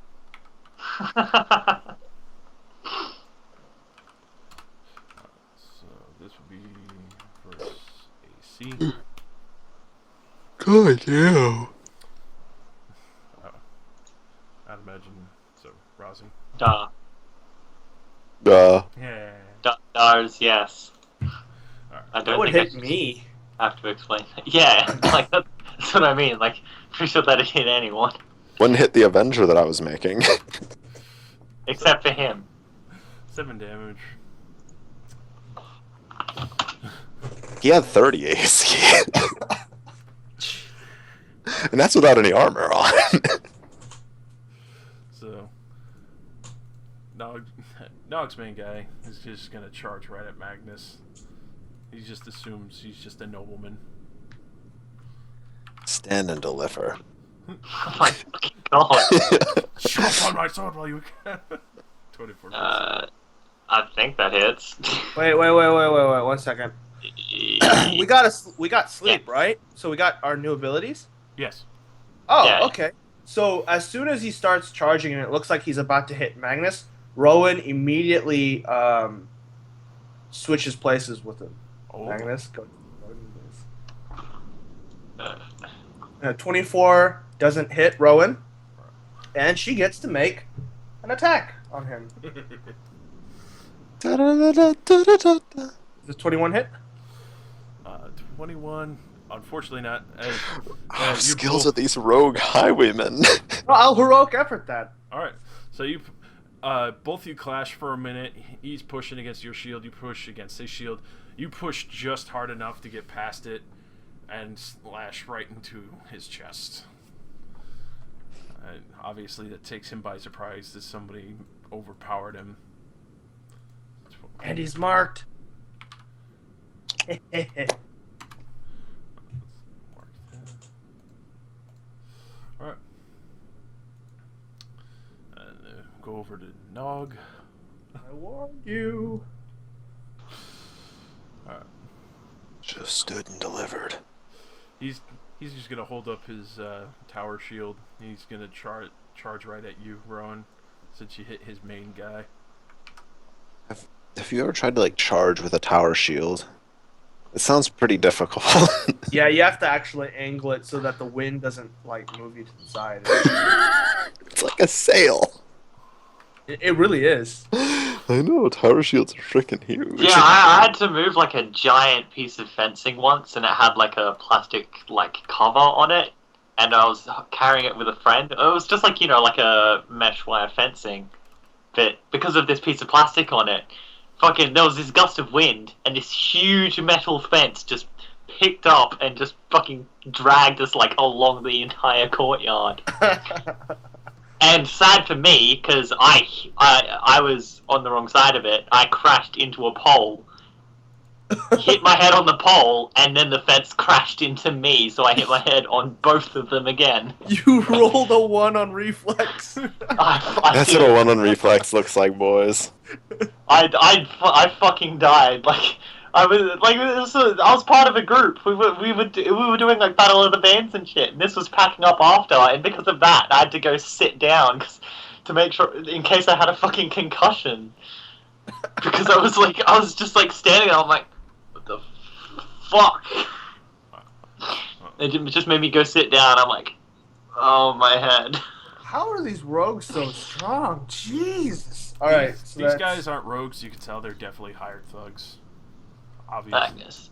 So this would be versus AC. God, yeah. I'd imagine so. Rousing. Duh. Yeah. Dars, yes. Alright. I That don't would think hit I me. have to explain that. Yeah, like that's what I mean. Like, pretty sure that'd hit anyone. Wouldn't hit the Avenger that I was making. Except for him. 7 damage. He had 30 AC. And that's without any armor on. So, Nog's main guy is just gonna charge right at Magnus. He just assumes he's just a nobleman. Stand and deliver. Oh my fucking god. Shoot upon my sword while you can. 24. I think that hits. Wait, 1 second. we got sleep, right? So we got our new abilities? Yes. Oh, Yeah. okay. So as soon as he starts charging and it looks like he's about to hit Magnus, Rowan immediately switches places with him. Oh. Magnus, go. 24 doesn't hit Rowan, and she gets to make an attack on him. Da-da-da-da-da-da-da. Does 21 hit? 21. Unfortunately, not. Oh, You skills both- of these rogue highwaymen. Well, I'll heroic effort that. All right. So you, both you clash for a minute. He's pushing against your shield. You push against his shield. You push just hard enough to get past it, and slash right into his chest. And obviously, that takes him by surprise that somebody overpowered him. And he's marked. Alright. And go over to Nog. I warned you. Alright. Just stood and delivered. He's just gonna hold up his tower shield. He's gonna charge right at you, Rowan, since you hit his main guy. Have you ever tried to like charge with a tower shield? It sounds pretty difficult. Yeah, you have to actually angle it so that the wind doesn't like move you to the side. It's like a sail. It really is. I know, tower shields are freaking huge. Yeah, I had to move like a giant piece of fencing once, and it had like a plastic like cover on it, and I was carrying it with a friend. It was just like like a mesh wire fencing, but because of this piece of plastic on it, fucking there was this gust of wind, and this huge metal fence just picked up and just fucking dragged us like along the entire courtyard. And sad for me, because I was on the wrong side of it. I crashed into a pole, hit my head on the pole, and then the fence crashed into me, so I hit my head on both of them again. You rolled a 1 on reflex. That's what a 1 on reflex looks like, boys. I fucking died. Like I was part of a group. We were doing like Battle of the Bands and shit. And this was packing up after, and because of that, I had to go sit down to make sure in case I had a fucking concussion. Because I was just like standing there. I'm like, what the fuck? It just made me go sit down. I'm like, oh my head. How are these rogues so strong? Jesus. Alright, so These guys aren't rogues. You can tell they're definitely hired thugs. Obviously. Magnus.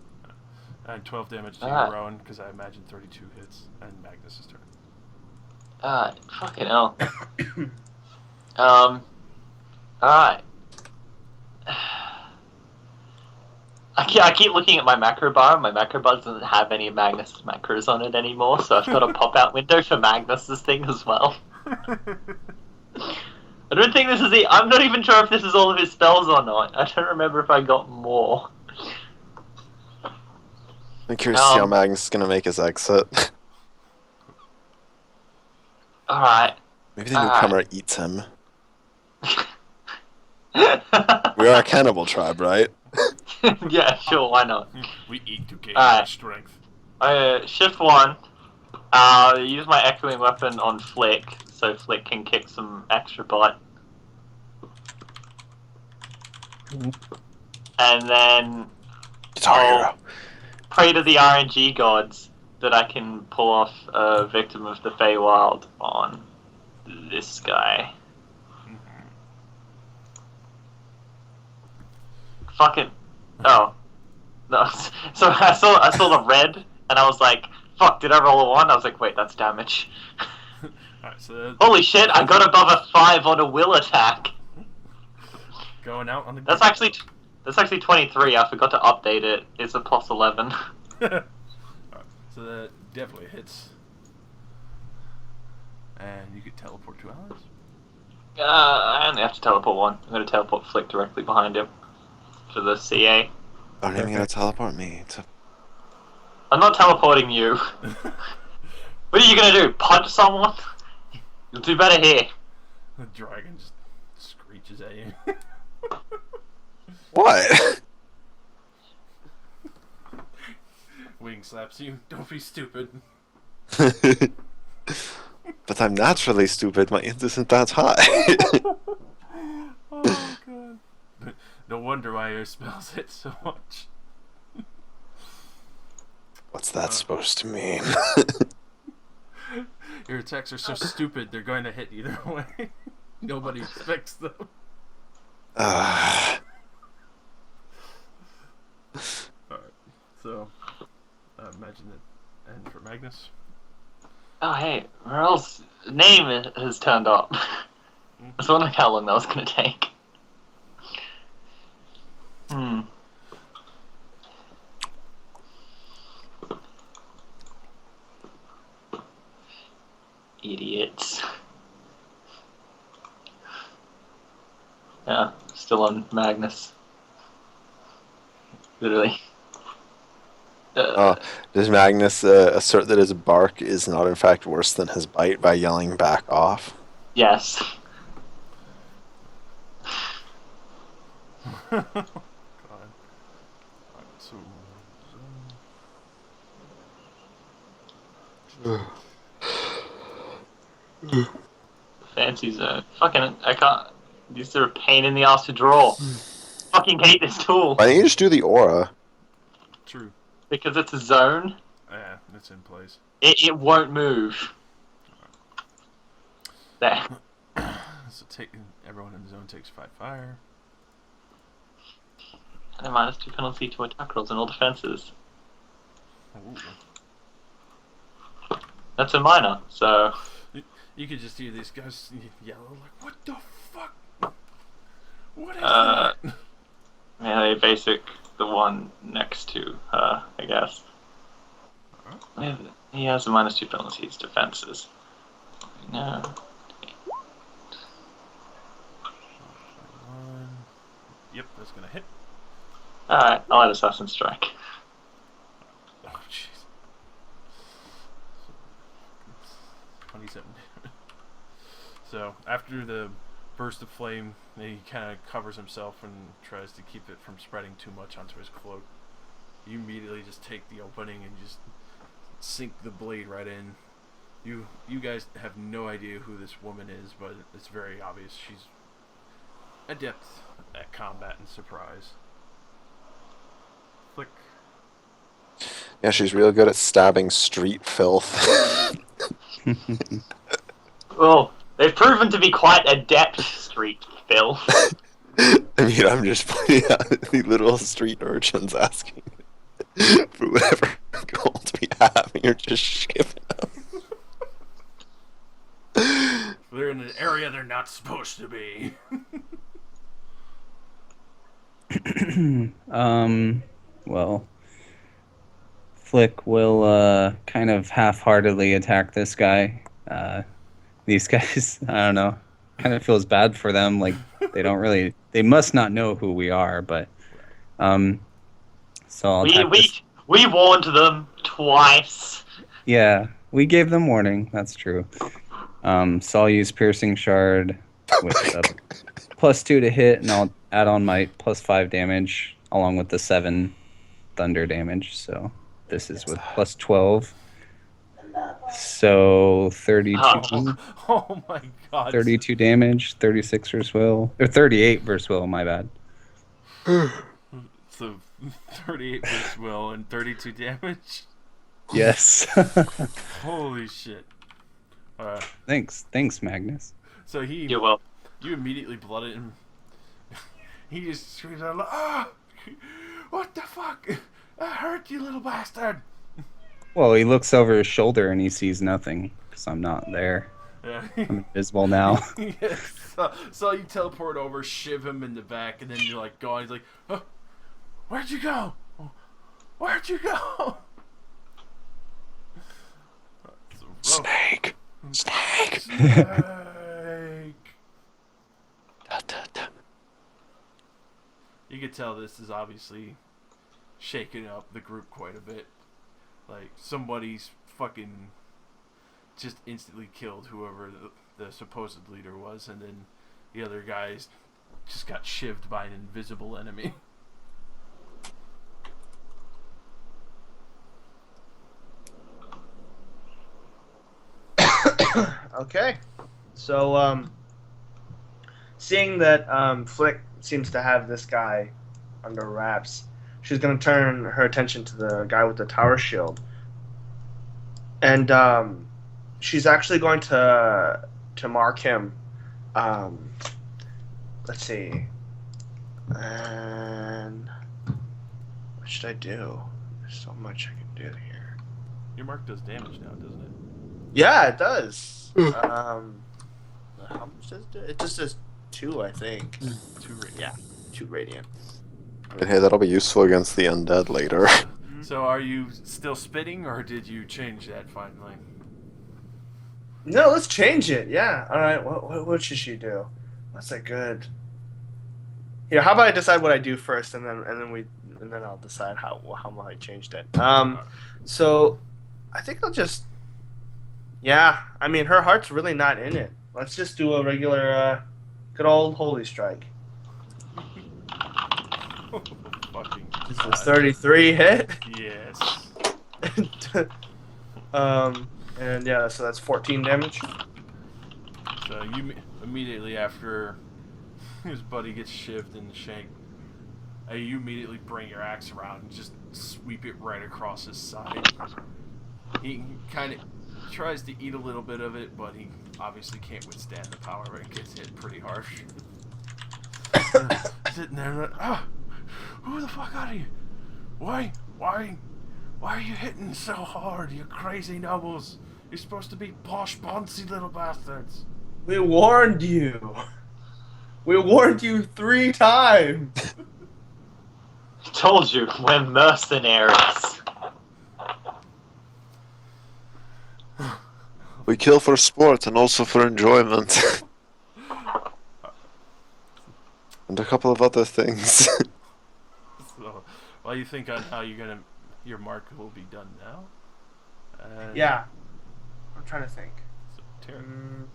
And 12 damage to Alright. Rowan, because I imagine 32 hits. And Magnus' turn. Fucking hell. Alright. I keep looking at my macro bar, and my macro bar doesn't have any of Magnus' macros on it anymore, so I've got a pop-out window for Magnus' thing as well. I don't think this is it. I'm not even sure if this is all of his spells or not. I don't remember if I got more. I'm curious to see how Magnus is gonna make his exit. Alright. Maybe the newcomer eats him. We are a cannibal tribe, right? Yeah, sure, why not? We eat to gain Alright. strength. Shift 1. Use my echoing weapon on Flick, so Flick can kick some extra butt. And then Guitar Hero. pray to the RNG gods that I can pull off a Victim of the Feywild on this guy. Fucking... Oh. No. So I saw the red, and I was like, fuck, did I roll a 1? I was like, wait, that's damage. Alright, so Holy shit, I got above a 5 on a will attack. going out on the That's actually 23. I forgot to update it. It's a plus 11. Alright, so that definitely hits. And you could teleport 2 allies. I only have to teleport 1. I'm going to teleport Flick directly behind him for the CA. I'm even gonna teleport me to. I'm not teleporting you. What are you going to do? Punch someone? You'll do better here. The dragon just screeches at you. What? Wing slaps you. Don't be stupid. But I'm naturally stupid. My int isn't that high. Oh god. No wonder why your spells hit so much. What's that supposed to mean? Your attacks are so stupid, they're going to hit either way. Nobody expects them. Ah. Alright, so imagine that. And for Magnus. Oh, hey, Merle's name has turned up. I was wondering how long that was going to take. Idiots. Yeah, still on Magnus. Literally. Does Magnus assert that his bark is not in fact worse than his bite by yelling back off? Yes. God. Alright, so. Fancy zone. Fucking, I can't. These are a pain in the ass to draw. Fucking hate this tool. Why don't you just do the aura? True. Because it's a zone, Yeah, it's in place. it won't move. There. So everyone in the zone takes 5 fire. And a -2 penalty to attack rolls and all defenses. Ooh. That's a minor, so You could just hear these guys yell like, "What the fuck? What is Uh, that?" melee basic the one next to her, I guess. He has a -2 penalties defenses. No. Yep, that's gonna hit. Alright, I'll let Assassin Strike. Oh jeez. 27. So after the burst of flame, he kind of covers himself and tries to keep it from spreading too much onto his cloak. You immediately just take the opening and just sink the blade right in. You guys have no idea who this woman is, but it's very obvious she's adept at combat and surprise. Flick. Yeah, she's real good at stabbing street filth. Well, they've proven to be quite adept street filth. I mean, I'm just pointing out the little street urchins asking for whatever gold we have, and you're just giving them. They're in an area they're not supposed to be. Well, Flick will kind of half-heartedly attack this guy. These guys, I don't know, kind of feels bad for them. Like they must not know who we are, but so I'll attack this. We warned them twice. Yeah, we gave them warning. That's true. So I'll use Piercing Shard with a +2 to hit, and I'll add on my +5 damage along with the 7 thunder damage. So this is with +12. So 32. Oh my god. 32 damage, 36 versus Will, or 38 versus Will. My bad. So 38 versus Will and 32 damage. Yes. Holy shit. Thanks, Magnus. So You're welcome. you immediately blooded him. He just screams out, "Ah! What the fuck? That hurt, you little bastard!" Well, he looks over his shoulder and he sees nothing because I'm not there. Yeah. I'm invisible now. Yes. So you teleport over, shiv him in the back, and then you're like gone. He's like, "Oh, where'd you go? Where'd you go?" Snake! Snake! Snake. Da, da, da. You could tell this is obviously shaking up the group quite a bit. Like, somebody's fucking just instantly killed whoever the supposed leader was, and then the other guys just got shivved by an invisible enemy. Okay. So, seeing that Flick seems to have this guy under wraps, she's going to turn her attention to the guy with the tower shield. And she's actually going to mark him. Let's see. And what should I do? There's so much I can do here. Your mark does damage now, doesn't it? Yeah, it does. How much does it do? It just does 2, I think. 2 radiant. Yeah, 2 radiant. But hey, that'll be useful against the undead later. So are you still spitting, or did you change that finally? No, let's change it. Yeah. All right. What should she do? What's a good? Here, how about I decide what I do first, and then I'll decide how I changed it. So I think I'll just. Yeah, I mean her heart's really not in it. Let's just do a regular, good old holy strike. Fucking This God. is 33 hit. Yes. And yeah, so that's 14 damage. So you immediately after his buddy gets shivved in the shank, you immediately bring your axe around and just sweep it right across his side. He kind of tries to eat a little bit of it, but he obviously can't withstand the power and gets hit pretty harsh. Sitting there like, Who the fuck are you? Why are you hitting so hard, you crazy nobles? You're supposed to be posh, boncy little bastards. We warned you. We warned you 3 times. Told you, we're mercenaries. We kill for sport and also for enjoyment. And a couple of other things. So, while you think on how your mark will be done now. Yeah. I'm trying to think. So, Taryn.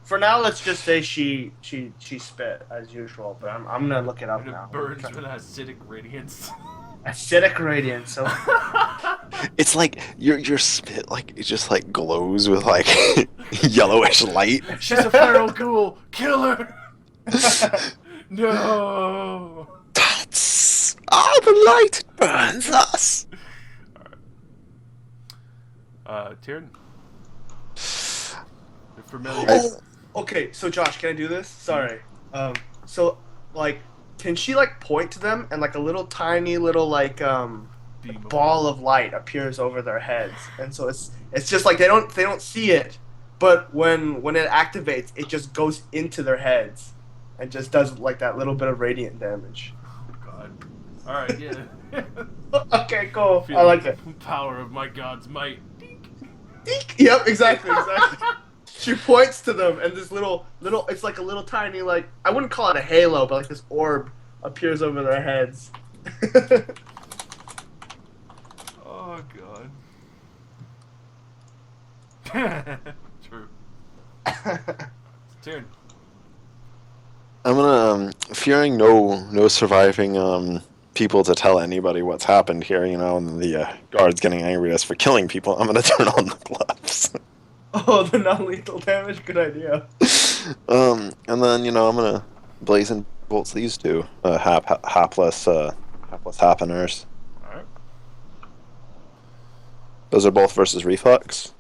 For now, let's just say she spit as usual, but I'm gonna look it up And it now. burns with acidic radiance. Acidic radiance. So It's like your spit it just glows with yellowish light. She's a feral ghoul. Kill her. No. That's the light burns us. Tyrion. You're familiar. Oh, okay. So Josh, can I do this? Sorry. So can she point to them and a little tiny little Beam of ball of light appears over their heads, and so it's just they don't see it, but when it activates, it just goes into their heads, and just does that little bit of radiant damage. Oh God. All right. Yeah. Okay, cool. Feel I like the it. Power of my god's might. Yep, exactly. She points to them, and this little it's a little tiny I wouldn't call it a halo, but this orb appears over their heads. Oh God. True. Tyrion. I'm gonna fearing no surviving people to tell anybody what's happened here, and the guards getting angry at us for killing people. I'm gonna turn on the gloves. Oh, the non-lethal damage. Good idea. And then I'm gonna blazing bolts these two hapless happeners. All right. Those are both versus reflex.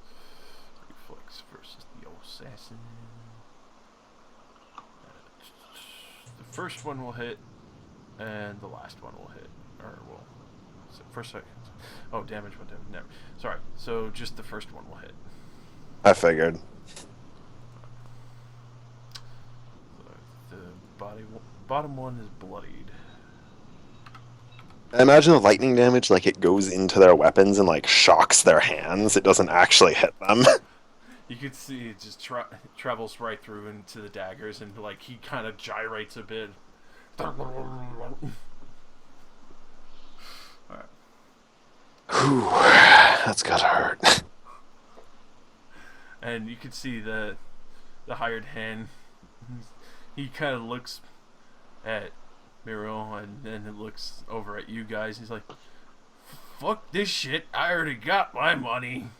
Reflex versus the assassin. The first one will hit, and the last one will hit, so first second. Oh, damage went down. Never. Sorry. So just the first one will hit. I figured. The bottom one is bloodied. I imagine the lightning damage, it goes into their weapons and shocks their hands. It doesn't actually hit them. You can see it just travels right through into the daggers, and he kind of gyrates a bit. Alright. Whew, that's gotta hurt. And you can see the hired hand. He kind of looks at Miro, and then it looks over at you guys. He's like, "Fuck this shit! I already got my money."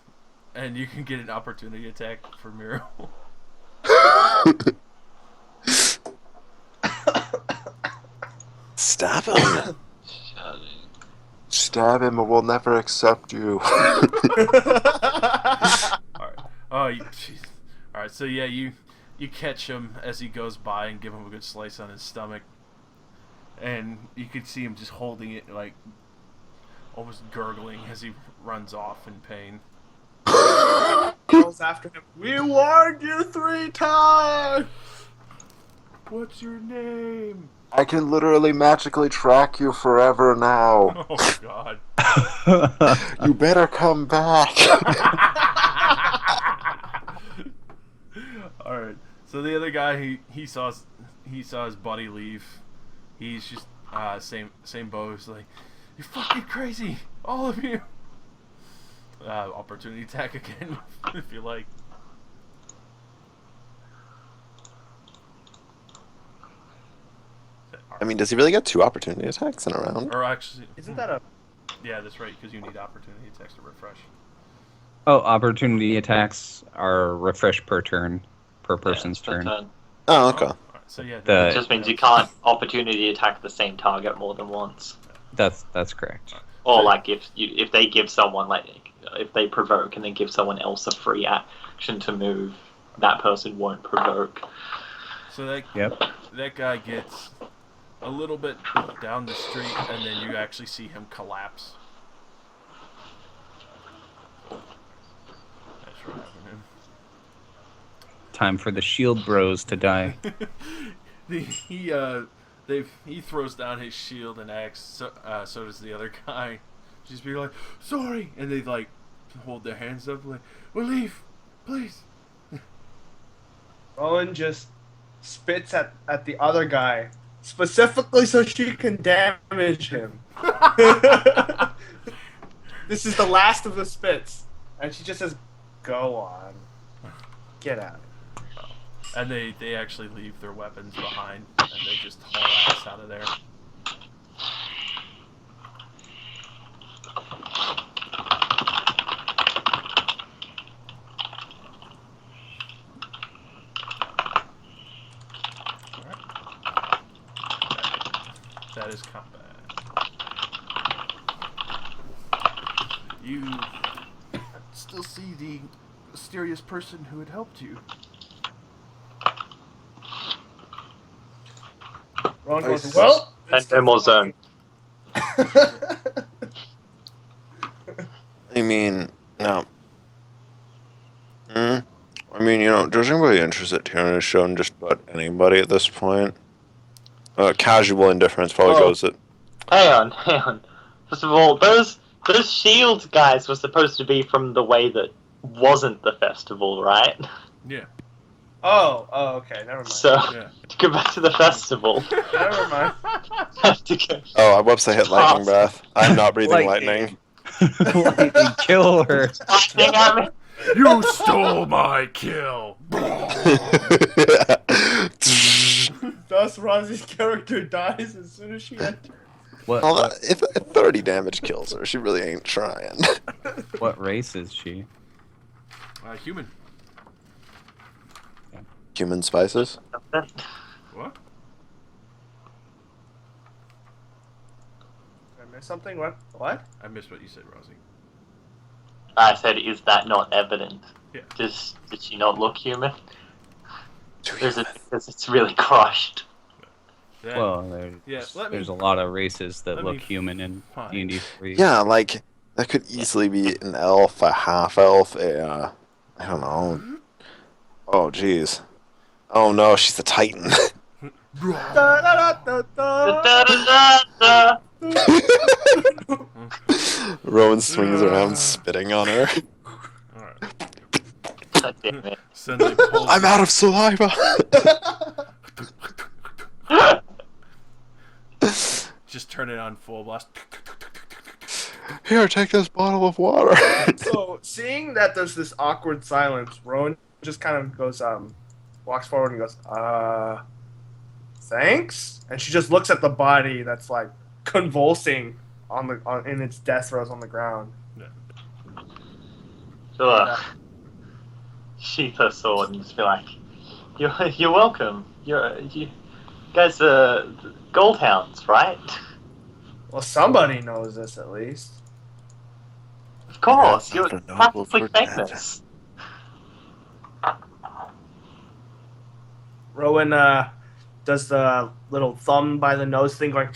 And you can get an opportunity attack for Miro. Stab him. Shouting. Stab him, or we'll never accept you. All right. Oh, jeez. All right. So yeah, you catch him as he goes by and give him a good slice on his stomach, and you can see him just holding it, almost gurgling as he runs off in pain. Girls after him. We warned you 3 times. What's your name? I can literally magically track you forever now. Oh God. You better come back. All right. So the other guy, he saw his buddy leave. He's just same bow. He's like, "You're fucking crazy, all of you." Opportunity attack again, if you like. I mean, does he really get 2 opportunity attacks in a round? Or actually, Isn't that a? yeah, that's right, because you need opportunity attacks to refresh. Oh, opportunity attacks are refresh per turn, per person's Yeah, per turn. Oh, okay. Alright, so yeah, The- It just means you can't opportunity attack the same target more than once. That's correct. Or if they give someone if they provoke and then give someone else a free action to move, that person won't provoke. so Yep. that guy gets a little bit down the street, and then you actually see him collapse. That's what happened Time for the shield bros to die. to him. He throws down his shield and axe. So does the other guy. Just be like, sorry, and they like hold their hands up like, we'll leave, please. Rowan just spits at the other guy, specifically so she can damage him. This is the last of the spits. And she just says, go on. Get out. And they actually leave their weapons behind, and they just haul ass out of there. That is combat. You still see the mysterious person who had helped you. Rowan I goes, s- well, And no more zone. I mean, no. I mean, judging by the interest that Tiernan has shown just about anybody at this point, casual indifference probably Oh. goes at. Hang on. First of all, those shield guys were supposed to be from the way that wasn't the festival, right? Yeah, Oh, okay, never mind. So yeah. to go back to the festival, Never mind. have to go. Oh, whoops! I hit lightning breath. I'm not breathing Lightning. lightning. Lightning, kill her. Lightning at me. You stole my kill. Thus, Rosie's character dies as soon as she enters. What, Well, what, if 30 damage kills her, she really ain't trying. what race is she? Human. Human spices? What? Did I miss something? What? I missed what you said, Rosie. I said, is that not evident? Yeah. Did she not look human? Too Because human. it's really crushed. That- Well, yeah, let me- there's a lot of races that let look me human in find- D&D 3. Yeah, like, that could easily be an elf, a half elf, I don't know. Oh, jeez. Oh no, she's a titan. Da-da-da-da. Rowan swings around spitting on her. Alright. God damn it. Suddenly pulls I'm out of saliva! Just turn it on full blast. Here, take this bottle of water. So, seeing that there's this awkward silence, Rowan just kind of goes, walks forward and goes, thanks? And she just looks at the body that's, like, convulsing in its death throes on the ground. Sure. Sheath her sword and just be like, "You're welcome. You guys are gold hounds, right? Well, somebody knows this at least. Of course. Yeah, You're not a noble practically for death. famous." Rowan does the little thumb by the nose thing, going,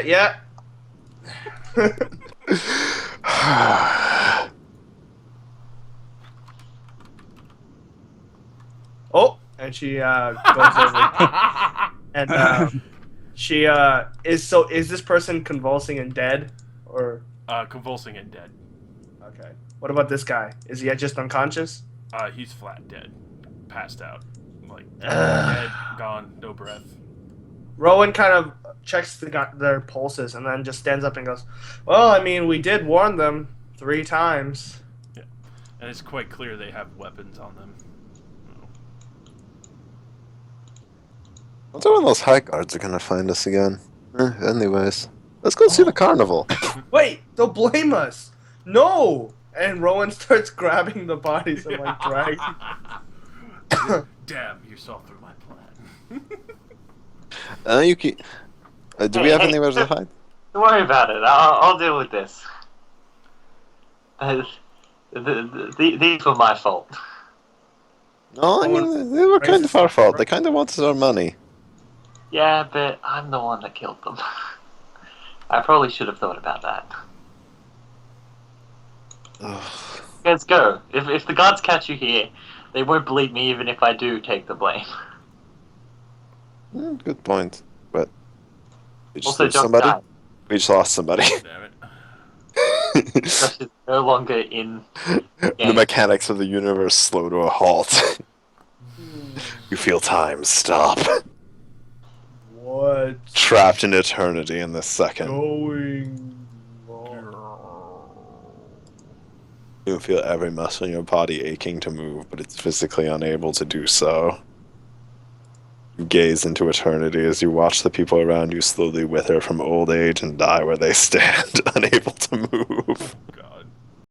yeah. Oh, and she goes over and she is this person convulsing and dead, or Convulsing and dead. okay? What about this guy? Is he just unconscious? He's flat dead. Passed out. Like, Ugh. dead, gone, no breath. Rowan kind of checks their pulses and then just stands up and goes, "Well, I mean, we did warn them 3 times." And it's quite clear they have weapons on them. Wonder when those high guards are gonna find us again. Anyways, let's go see the carnival. Wait, they'll blame us. No. And Rowan starts grabbing the bodies and like dragging. Damn, you saw through my plan. You keep. Do we have anywhere to hide? Don't worry about it. I'll deal with this. These were my fault. No, I mean, they were kind of our fault. They kind of wanted our money. Yeah, but I'm the one that killed them. I probably should have thought about that. Ugh. Let's go. If the guards catch you here, they won't believe me even if I do take the blame. Good point. But we just Also, lose Josh somebody. died. We just lost somebody. Damn it. Josh is no longer in The game. mechanics of the universe slow to a halt. You feel time stop. What? Trapped in eternity in this second. Going You feel every muscle in your body aching to move, but it's physically unable to do so. You gaze into eternity as you watch the people around you slowly wither from old age and die where they stand, unable to move. God.